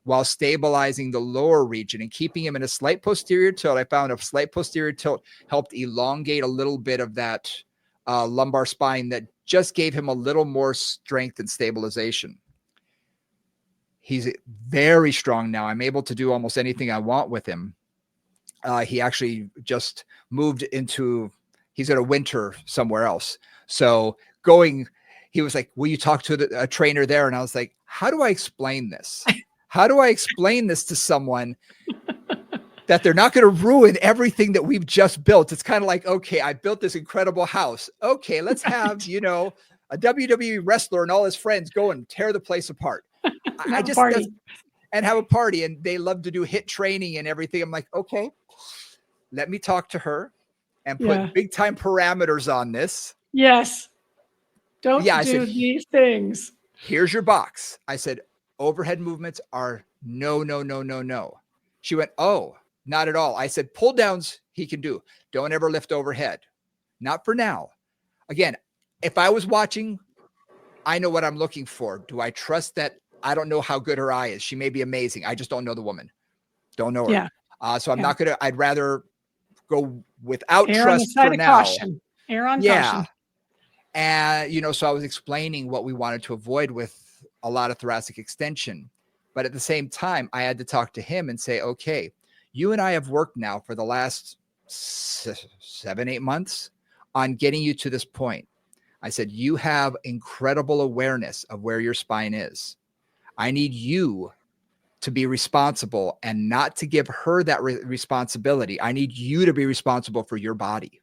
Speaker 1: while stabilizing the lower region and keeping him in a slight posterior tilt. I found a slight posterior tilt helped elongate a little bit of that lumbar spine that just gave him a little more strength and stabilization. He's very strong now. I'm able to do almost anything I want with him. He actually just moved into, he's at a winter somewhere else. So he was like, will you talk to a trainer there? And I was like, how do I explain this? How do I explain this to someone that they're not going to ruin everything that we've just built? It's kind of like, okay, I built this incredible house. Okay, let's have, a WWE wrestler and all his friends go and tear the place apart. And have a party. And they love to do HIIT training and everything. I'm like, okay, let me talk to her and put big time parameters on this.
Speaker 2: Yes. Don't do these things.
Speaker 1: Here's your box. I said, overhead movements are no. She went, oh, not at all. I said, pull downs he can do. Don't ever lift overhead. Not for now. Again, if I was watching, I know what I'm looking for. Do I trust that? I don't know how good her eye is. She may be amazing. I just don't know the woman. Don't know her. Yeah. So I'm not going to, I'd rather go without trust for now.
Speaker 2: Err on caution.
Speaker 1: And, so I was explaining what we wanted to avoid with a lot of thoracic extension. But at the same time, I had to talk to him and say, okay, you and I have worked now for the last 7-8 months on getting you to this point. I said, you have incredible awareness of where your spine is. I need you to be responsible and not to give her that responsibility. I need you to be responsible for your body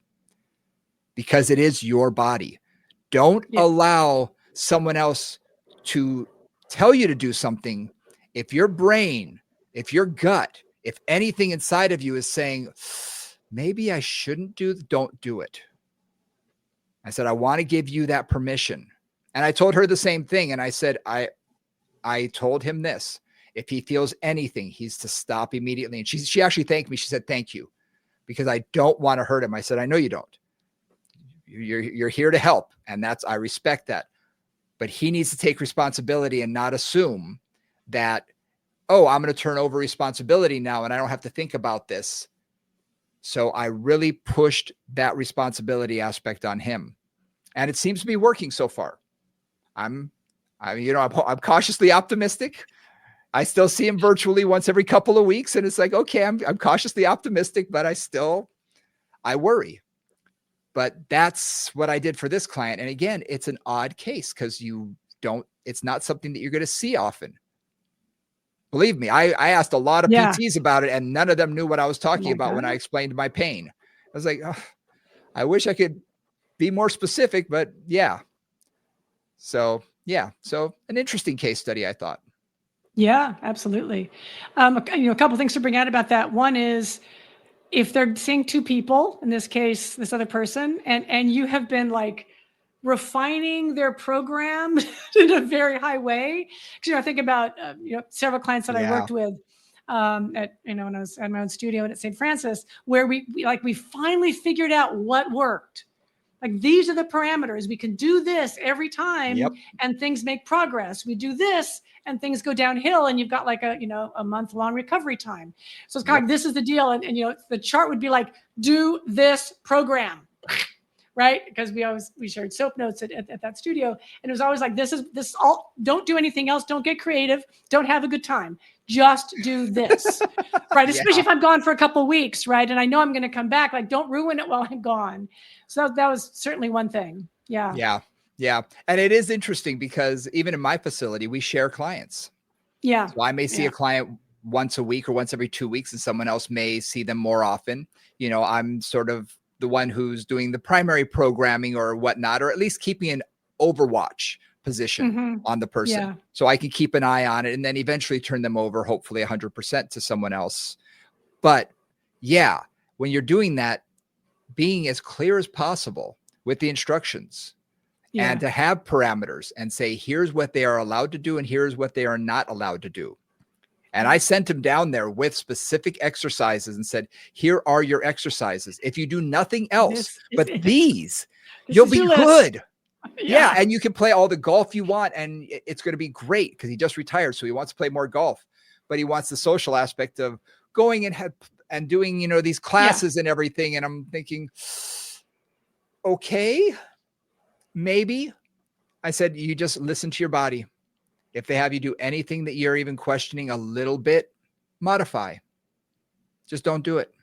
Speaker 1: because it is your body. Don't allow someone else to tell you to do something. If your brain, if your gut, if anything inside of you is saying, maybe I shouldn't don't do it. I said, I want to give you that permission. And I told her the same thing. And I said, I told him this, if he feels anything, he's to stop immediately. And she actually thanked me. She said, thank you, because I don't want to hurt him. I said, I know you don't. you're here to help. And I respect that. But he needs to take responsibility and not assume that, oh, I'm going to turn over responsibility now and I don't have to think about this. So I really pushed that responsibility aspect on him. And it seems to be working so far. I'm cautiously optimistic. I still see him virtually once every couple of weeks. And it's like, okay, I'm cautiously optimistic, but I worry. But that's what I did for this client. And again, it's an odd case because it's not something that you're going to see often. Believe me, I asked a lot of PTs about it and none of them knew what I was talking about when I explained my pain. I was like, oh, I wish I could be more specific, but yeah. So an interesting case study, I thought.
Speaker 2: Yeah, absolutely. A couple of things to bring out about that. One is, if they're seeing two people, in this case, this other person, and you have been like refining their program in a very high way. Because I think about several clients that I worked with at when I was at my own studio and at St. Francis, where we finally figured out what worked. Like, these are the parameters. We can do this every time and things make progress. We do this and things go downhill and you've got like a month-long recovery time. So it's kind of like, this is the deal. And the chart would be like, do this program, right? Because we shared soap notes at that studio. And it was always like, this is all, don't do anything else. Don't get creative. Don't have a good time. Just do this, right? Especially if I'm gone for a couple of weeks, right? And I know I'm going to come back. Like, don't ruin it while I'm gone. So that was certainly one thing. Yeah.
Speaker 1: And it is interesting because even in my facility, we share clients.
Speaker 2: Yeah.
Speaker 1: So I may see a client once a week or once every 2 weeks, and someone else may see them more often. I'm sort of the one who's doing the primary programming or whatnot, or at least keeping an overwatch position on the person. So I can keep an eye on it and then eventually turn them over, hopefully 100% to someone else. But when you're doing that, being as clear as possible with the instructions and to have parameters and say, here's what they are allowed to do and here's what they are not allowed to do. And I sent him down there with specific exercises and said, here are your exercises. If you do nothing else but these, you'll be good. Yeah. And you can play all the golf you want and it's going to be great, because he just retired. So he wants to play more golf, but he wants the social aspect of going and doing, these classes and everything. And I'm thinking, okay, maybe. I said, you just listen to your body. If they have you do anything that you're even questioning a little bit, modify. Just don't do it.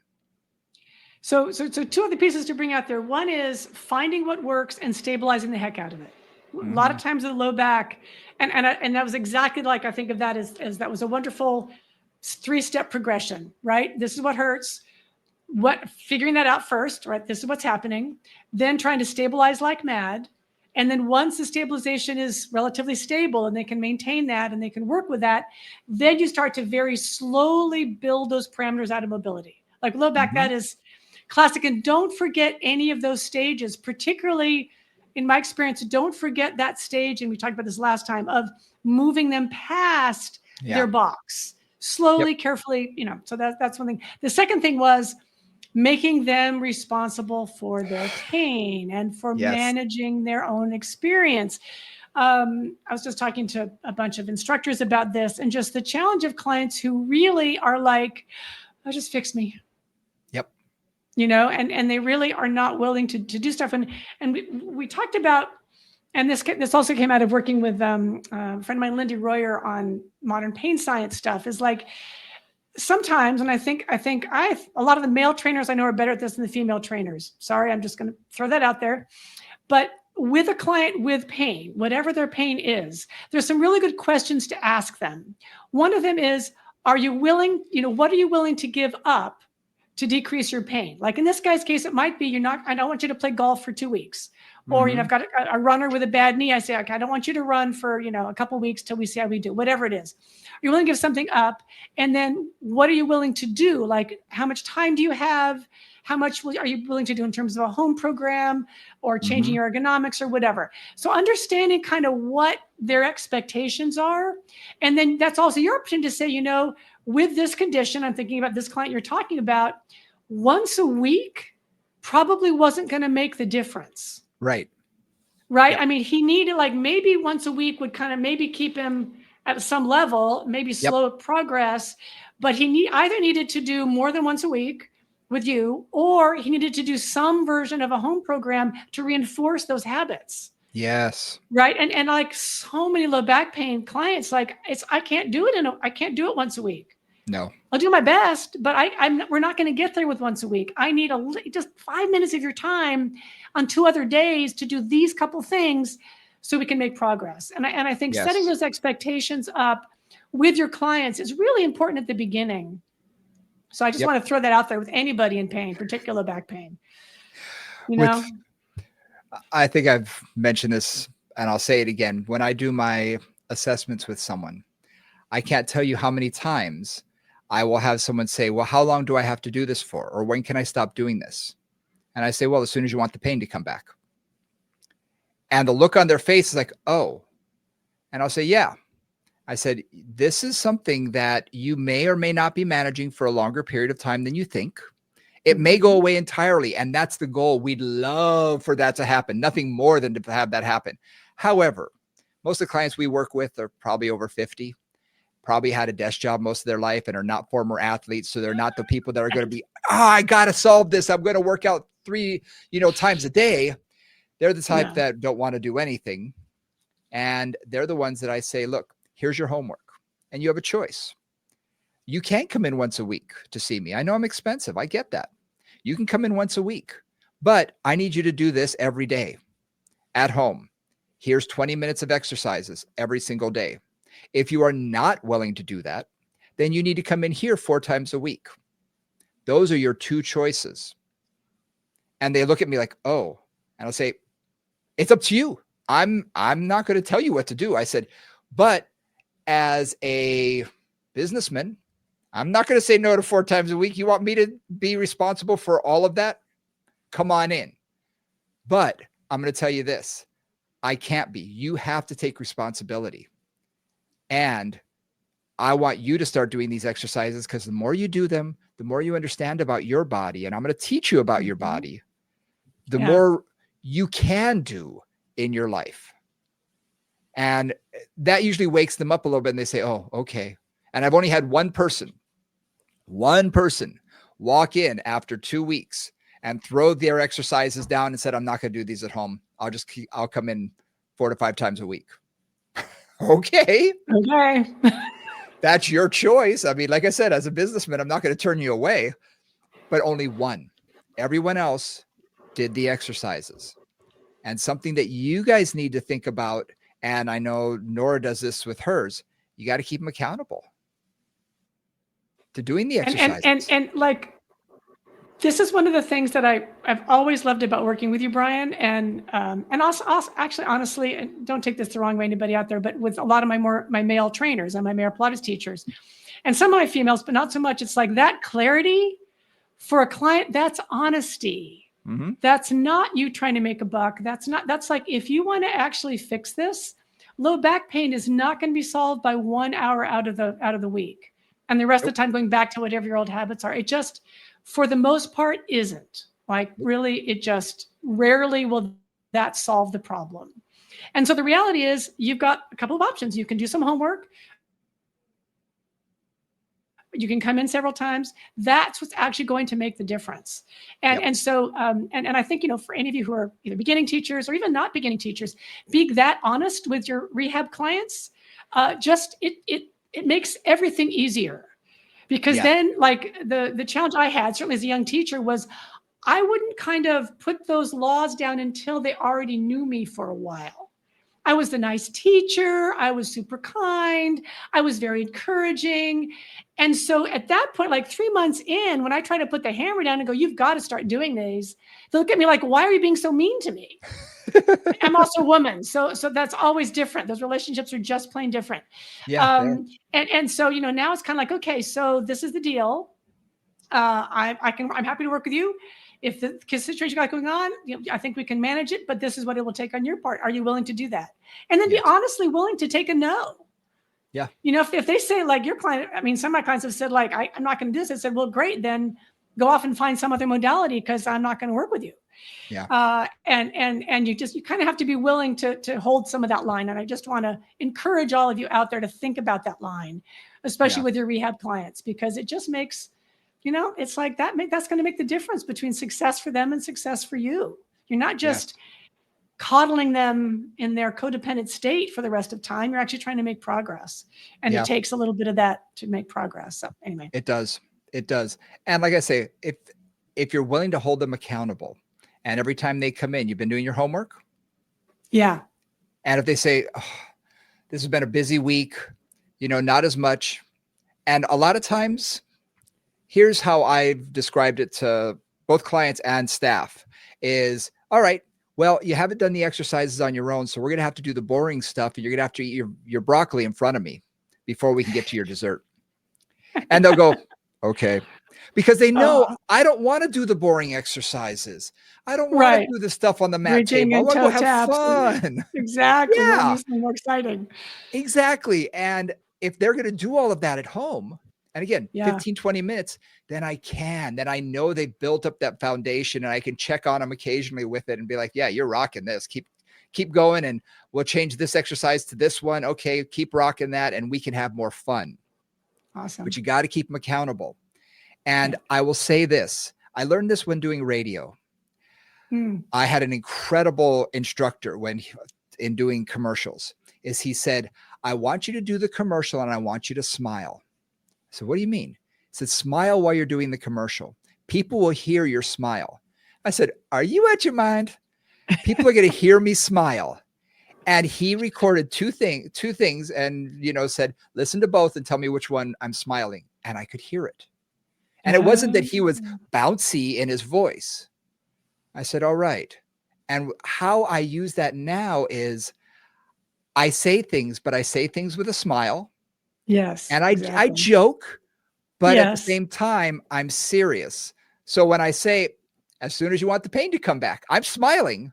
Speaker 2: So two other pieces to bring out there. One is finding what works and stabilizing the heck out of it. A lot of times in the low back, and that was exactly like, I think of that as that was a wonderful 3-step progression, right? This is what hurts. Figuring that out first, right? This is what's happening. Then trying to stabilize like mad. And then once the stabilization is relatively stable and they can maintain that and they can work with that, then you start to very slowly build those parameters out of mobility. Like low back, that is classic. And don't forget any of those stages, particularly in my experience, don't forget that stage. And we talked about this last time, of moving them past their box slowly, carefully, so that's one thing. The second thing was making them responsible for their pain and for managing their own experience. I was just talking to a bunch of instructors about this, and just the challenge of clients who really are like, oh, just fix me. And they really are not willing to do stuff. And we talked about, and this also came out of working with a friend of mine, Lindy Royer, on modern pain science stuff, is like, sometimes, and I think a lot of the male trainers I know are better at this than the female trainers. Sorry, I'm just going to throw that out there. But with a client with pain, whatever their pain is, there's some really good questions to ask them. One of them is, are you willing, what are you willing to give up to decrease your pain? Like in this guy's case, it might be, I don't want you to play golf for 2 weeks. Or, I've got a runner with a bad knee. I say, okay, I don't want you to run for, a couple of weeks till we see how we do, whatever it is. You're willing to give something up. And then what are you willing to do? Like, how much time do you have? How much are you willing to do in terms of a home program or changing your ergonomics or whatever? So understanding kind of what their expectations are. And then that's also your option to say, with this condition, I'm thinking about this client you're talking about, once a week, probably wasn't going to make the difference.
Speaker 1: Right.
Speaker 2: Right.
Speaker 1: Yep.
Speaker 2: I mean, he needed like maybe once a week would kind of maybe keep him at some level, maybe slow progress, but he either needed to do more than once a week with you, or he needed to do some version of a home program to reinforce those habits.
Speaker 1: Yes.
Speaker 2: Right. And like so many low back pain clients, like I can't do it I can't do it once a week.
Speaker 1: No.
Speaker 2: I'll do my best, but we're not going to get there with once a week. I need just 5 minutes of your time on 2 other days to do these couple things so we can make progress. And I think setting those expectations up with your clients is really important at the beginning. So I just want to throw that out there with anybody in pain, particular back pain. You know,
Speaker 1: I think I've mentioned this and I'll say it again. When I do my assessments with someone, I can't tell you how many times I will have someone say, well, how long do I have to do this for? Or when can I stop doing this? And I say, well, as soon as you want the pain to come back. And the look on their face is like, oh. And I'll say, yeah. I said, this is something that you may or may not be managing for a longer period of time than you think. It may go away entirely. And that's the goal. We'd love for that to happen. Nothing more than to have that happen. However, most of the clients we work with are probably over 50. Probably had a desk job most of their life and are not former athletes. So they're not the people that are going to be, I got to solve this. I'm going to work out 3, times a day. They're the type that don't want to do anything. And they're the ones that I say, look, here's your homework and you have a choice. You can't come in once a week to see me. I know I'm expensive. I get that. You can come in once a week, but I need you to do this every day at home. Here's 20 minutes of exercises every single day. If you are not willing to do that, then you need to come in here 4 times a week. Those are your 2 choices. And they look at me like, oh, and I'll say, it's up to you. I'm not going to tell you what to do. I said, but as a businessman, I'm not going to say no to 4 times a week. You want me to be responsible for all of that? Come on in. But I'm going to tell you this. I can't be. You have to take responsibility. And I want you to start doing these exercises because the more you do them, the more you understand about your body. And I'm going to teach you about your body. The more you can do in your life. And that usually wakes them up a little bit and they say, oh, okay. And I've only had one person walk in after 2 weeks and throw their exercises down and said, I'm not going to do these at home. I'll come in 4 to 5 times a week. Okay. That's your choice. I mean, like I said, as a businessman, I'm not going to turn you away, but only one. Everyone else did the exercises. And something that you guys need to think about, and I know Nora does this with hers, you got to keep them accountable to doing the exercises.
Speaker 2: And like, this is one of the things that I've always loved about working with you, Brian. And also actually, honestly, and don't take this the wrong way, anybody out there, but with a lot of my male trainers and my male Pilates teachers and some of my females, but not so much. It's like that clarity for a client, that's honesty. Mm-hmm. That's not you trying to make a buck. That's like, if you want to actually fix this, low back pain is not going to be solved by 1 hour out of the week. And the rest of the time going back to whatever your old habits are. It just, for the most part, isn't. Like, really, it just rarely will that solve the problem. And so the reality is you've got a couple of options. You can do some homework. You can come in several times. That's what's actually going to make the difference. And so I think, for any of you who are either beginning teachers or even not beginning teachers, being that honest with your rehab clients, it makes everything easier. Because then, like, the challenge I had, certainly as a young teacher, was I wouldn't kind of put those laws down until they already knew me for a while. I was the nice teacher. I was super kind. I was very encouraging. And so at that point, like 3 months in, when I try to put the hammer down and go, you've got to start doing these, they look at me like, why are you being so mean to me? I'm also a woman. So that's always different. Those relationships are just plain different. And so, now it's kind of like, okay, so this is the deal. I'm happy to work with you. If the situation got going on, I think we can manage it, but this is what it will take on your part. Are you willing to do that? And then be honestly willing to take a no. Yeah. If they say, like, your client, I mean, some of my clients have said, like, I'm not going to do this. I said, well, great. Then go off and find some other modality because I'm not going to work with you.
Speaker 1: Yeah.
Speaker 2: And you kind of have to be willing to hold some of that line. And I just want to encourage all of you out there to think about that line, especially with your rehab clients, because it just makes, it's like that's going to make the difference between success for them and success for you. You're not just coddling them in their codependent state for the rest of time. You're actually trying to make progress. And it takes a little bit of that to make progress. So anyway.
Speaker 1: It does. And like I say, if you're willing to hold them accountable, and every time they come in, you've been doing your homework.
Speaker 2: Yeah.
Speaker 1: And if they say, oh, this has been a busy week, not as much. And a lot of times, here's how I've described it to both clients and staff is, all right, well, you haven't done the exercises on your own. So we're going to have to do the boring stuff. And you're going to have to eat your broccoli in front of me before we can get to your dessert. And they'll go, okay. Because they know I don't want to do the boring exercises. I don't want to do the stuff on the mat table. I want to go have fun.
Speaker 2: Exactly. Yeah. More exciting.
Speaker 1: Exactly. And if they're going to do all of that at home, and again, 15, 20 minutes, then I know they've built up that foundation, and I can check on them occasionally with it and be like, yeah, you're rocking this. Keep going. And we'll change this exercise to this one. Okay. Keep rocking that. And we can have more fun.
Speaker 2: Awesome.
Speaker 1: But you got to keep them accountable. And I will say this, I learned this when doing radio. I had an incredible instructor in doing commercials, is he said, I want you to do the commercial and I want you to smile. I said, what do you mean? He said, smile while you're doing the commercial. People will hear your smile. I said, are you out your mind? People are going to hear me smile. And he recorded two things and, said, listen to both and tell me which one I'm smiling. And I could hear it. And it wasn't that he was bouncy in his voice. I said, all right. And how I use that now is I say things, but I say things with a smile.
Speaker 2: Yes.
Speaker 1: And I joke, but at the same time, I'm serious. So when I say, as soon as you want the pain to come back, I'm smiling.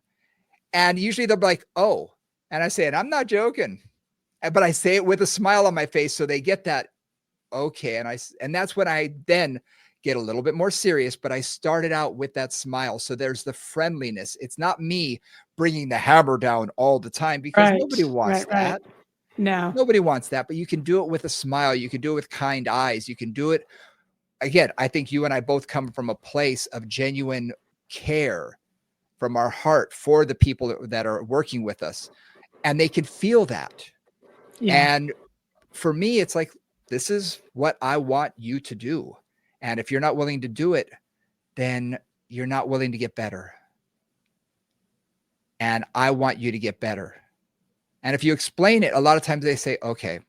Speaker 1: And usually they'll be like, oh. And I say, and I'm not joking. But I say it with a smile on my face. So they get that. Okay. And that's when I then get a little bit more serious, but I started out with that smile. So there's the friendliness. It's not me bringing the hammer down all the time because nobody wants that.
Speaker 2: No,
Speaker 1: nobody wants that, but you can do it with a smile. You can do it with kind eyes. You can do it. Again, I think you and I both come from a place of genuine care from our heart for the people that are working with us, and they can feel that. And for me, it's like, this is what I want you to do. And if you're not willing to do it, then you're not willing to get better. And I want you to get better. And if you explain it, a lot of times they say, okay.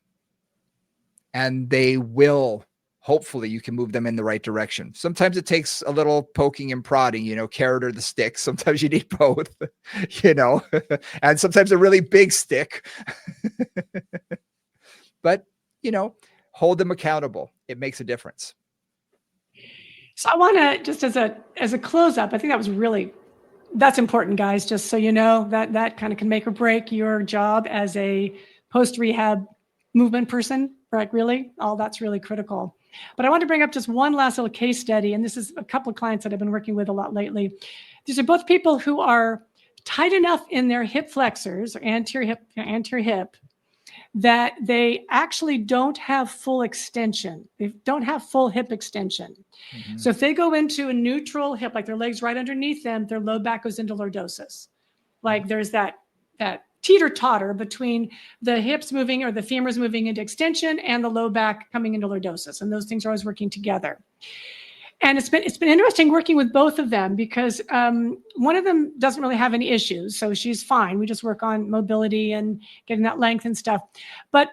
Speaker 1: And they will, hopefully you can move them in the right direction. Sometimes it takes a little poking and prodding, carrot or the stick. Sometimes you need both, and sometimes a really big stick. But, hold them accountable. It makes a difference.
Speaker 2: So I want to, just as a close up, I think that's important, guys, just so you know, that kind of can make or break your job as a post-rehab movement person, right? Really, all that's really critical. But I want to bring up just one last little case study. And this is a couple of clients that I've been working with a lot lately. These are both people who are tight enough in their hip flexors or anterior hip that they actually don't have full extension. They don't have full hip extension. Mm-hmm. So if they go into a neutral hip, like their legs right underneath them, their low back goes into lordosis. Like there's that teeter-totter between the hips moving or the femurs moving into extension and the low back coming into lordosis. And those things are always working together. And it's been interesting working with both of them because one of them doesn't really have any issues. So she's fine. We just work on mobility and getting that length and stuff. But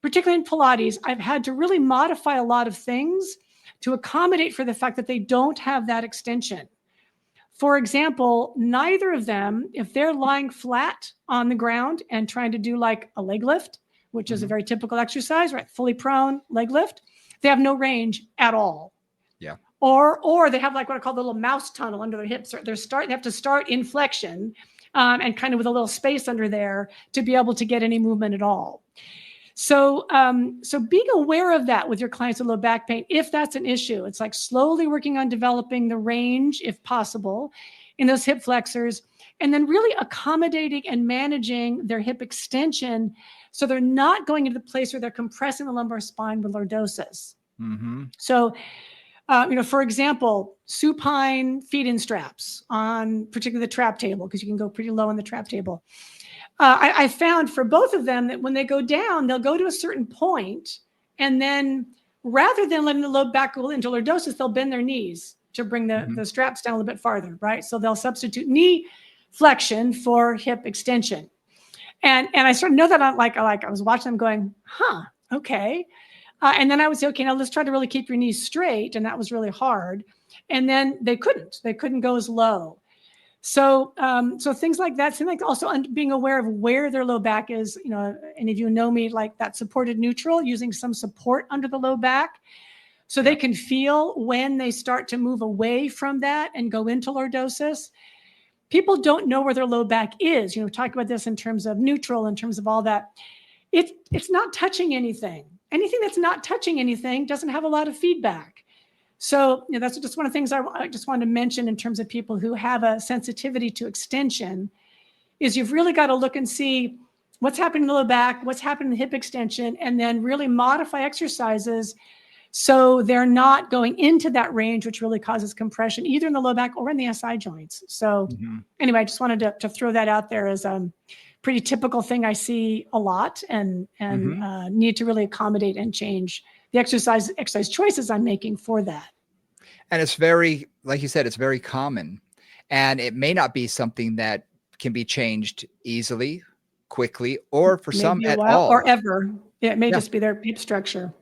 Speaker 2: particularly in Pilates, I've had to really modify a lot of things to accommodate for the fact that they don't have that extension. For example, neither of them, if they're lying flat on the ground and trying to do like a leg lift, which is a very typical exercise, right? Fully prone leg lift, they have no range at all.
Speaker 1: Yeah.
Speaker 2: Or they have like what I call the little mouse tunnel under their hips. They have to start in flexion and kind of with a little space under there to be able to get any movement at all. So being aware of that with your clients with low back pain, if that's an issue, it's like slowly working on developing the range, if possible, in those hip flexors, and then really accommodating and managing their hip extension so they're not going into the place where they're compressing the lumbar spine with lordosis. So, for example, supine feed-in straps on particularly the trap table, because you can go pretty low on the trap table. I found for both of them that when they go down, they'll go to a certain point, and then rather than letting the low back go into lordosis, they'll bend their knees to bring the straps down a little bit farther, right? So they'll substitute knee flexion for hip extension. And I sort of know that I was watching them going, okay. And then I would say, okay, now let's try to really keep your knees straight. And that was really hard. And then they couldn't go as low. So things like that, seem like also being aware of where their low back is, any of you know me, like that supported neutral, using some support under the low back so they can feel when they start to move away from that and go into lordosis. People don't know where their low back is. Talk about this in terms of neutral, in terms of all that. It's not touching anything. Anything that's not touching anything doesn't have a lot of feedback. So that's just one of the things I just wanted to mention in terms of people who have a sensitivity to extension, is you've really got to look and see what's happening in the low back, what's happening in the hip extension, and then really modify exercises so they're not going into that range, which really causes compression either in the low back or in the SI joints. So anyway, I just wanted to throw that out there as a pretty typical thing I see a lot, and need to really accommodate and change the exercise choices I'm making for that.
Speaker 1: And it's very, like you said, it's very common, and it may not be something that can be changed easily, quickly, or for some at all.
Speaker 2: Or ever. It may just be their hip structure.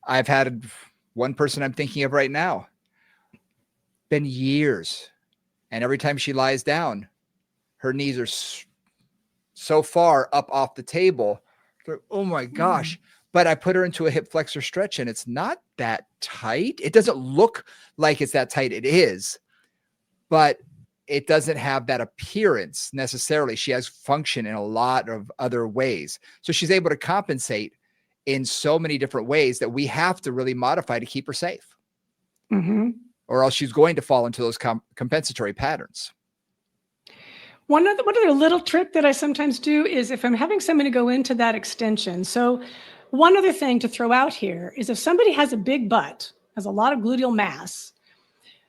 Speaker 1: I've had one person I'm thinking of right now, been years. And every time she lies down, her knees are so far up off the table. Oh my gosh. But I put her into a hip flexor stretch and it's not that tight. It doesn't look like it's that tight. It is, but it doesn't have that appearance necessarily. She has function in a lot of other ways. So she's able to compensate in so many different ways that we have to really modify to keep her safe. Or else she's going to fall into those compensatory patterns.
Speaker 2: One other little trick that I sometimes do is if I'm having somebody go into that extension. So one other thing to throw out here is if somebody has a big butt, has a lot of gluteal mass,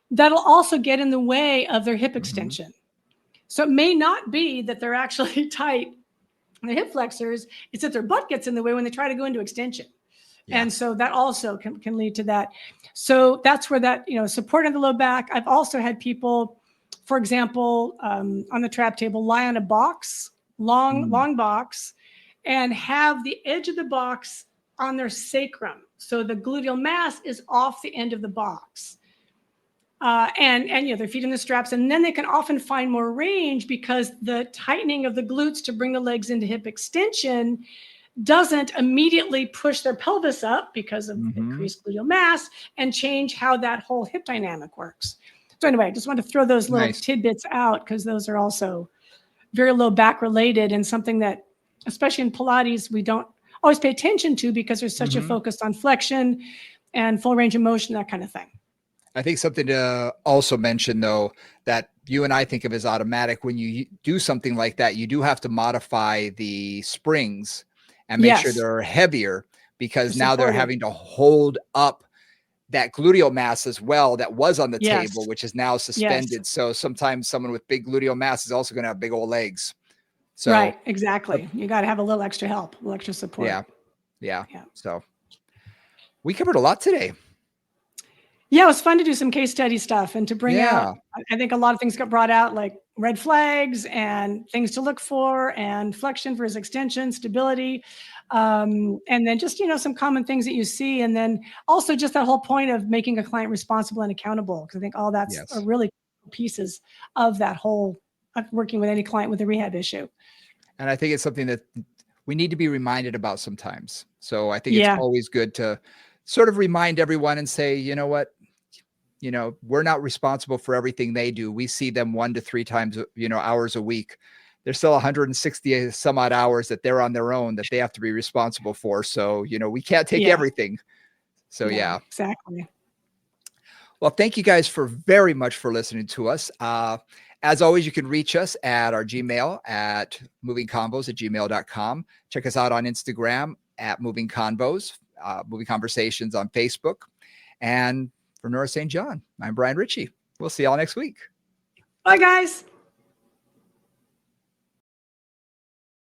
Speaker 2: that'll also get in the way of their hip extension. So it may not be that they're actually tight in the hip flexors, it's that their butt gets in the way when they try to go into extension. And so that also can lead to that. So that's where that, support on the low back. I've also had people, for example, on the trap table, lie on a box, long box, and have the edge of the box on their sacrum. So the gluteal mass is off the end of the box. And their feet in the straps, and then they can often find more range because the tightening of the glutes to bring the legs into hip extension doesn't immediately push their pelvis up because of increased gluteal mass and change how that whole hip dynamic works. So anyway, I just wanted to throw those little tidbits out because those are also very low back related and something that, especially in Pilates, we don't always pay attention to because there's such a focus on flexion and full range of motion, that kind of thing.
Speaker 1: I think something to also mention, though, that you and I think of as automatic, when you do something like that, you do have to modify the springs and make sure they're heavier, because now they're having to hold up that gluteal mass as well that was on the table, which is now suspended. So sometimes someone with big gluteal mass is also going to have big old legs. So,
Speaker 2: right, exactly. You got to have a little extra help, a little extra support.
Speaker 1: Yeah. So we covered a lot today.
Speaker 2: Yeah, it was fun to do some case study stuff and to bring out, I think a lot of things got brought out, like red flags and things to look for and flexion versus extension, stability. And then just, some common things that you see. And then also just that whole point of making a client responsible and accountable. Because I think all that's are really pieces of that whole working with any client with a rehab issue.
Speaker 1: And I think it's something that we need to be reminded about sometimes. So I think it's always good to sort of remind everyone and say, you know what? We're not responsible for everything they do. We see them 1 to 3 times, hours a week. there's still 160 some odd hours that they're on their own that they have to be responsible for. So, you know, we can't take everything. So yeah,
Speaker 2: exactly.
Speaker 1: Well, thank you guys very much for listening to us. As always, you can reach us at our Gmail at movingconvos@gmail.com. Check us out on Instagram at Moving Convos, Moving Conversations on Facebook. And for Nora St. John, I'm Brian Ritchie. We'll see y'all next week.
Speaker 2: Bye, guys.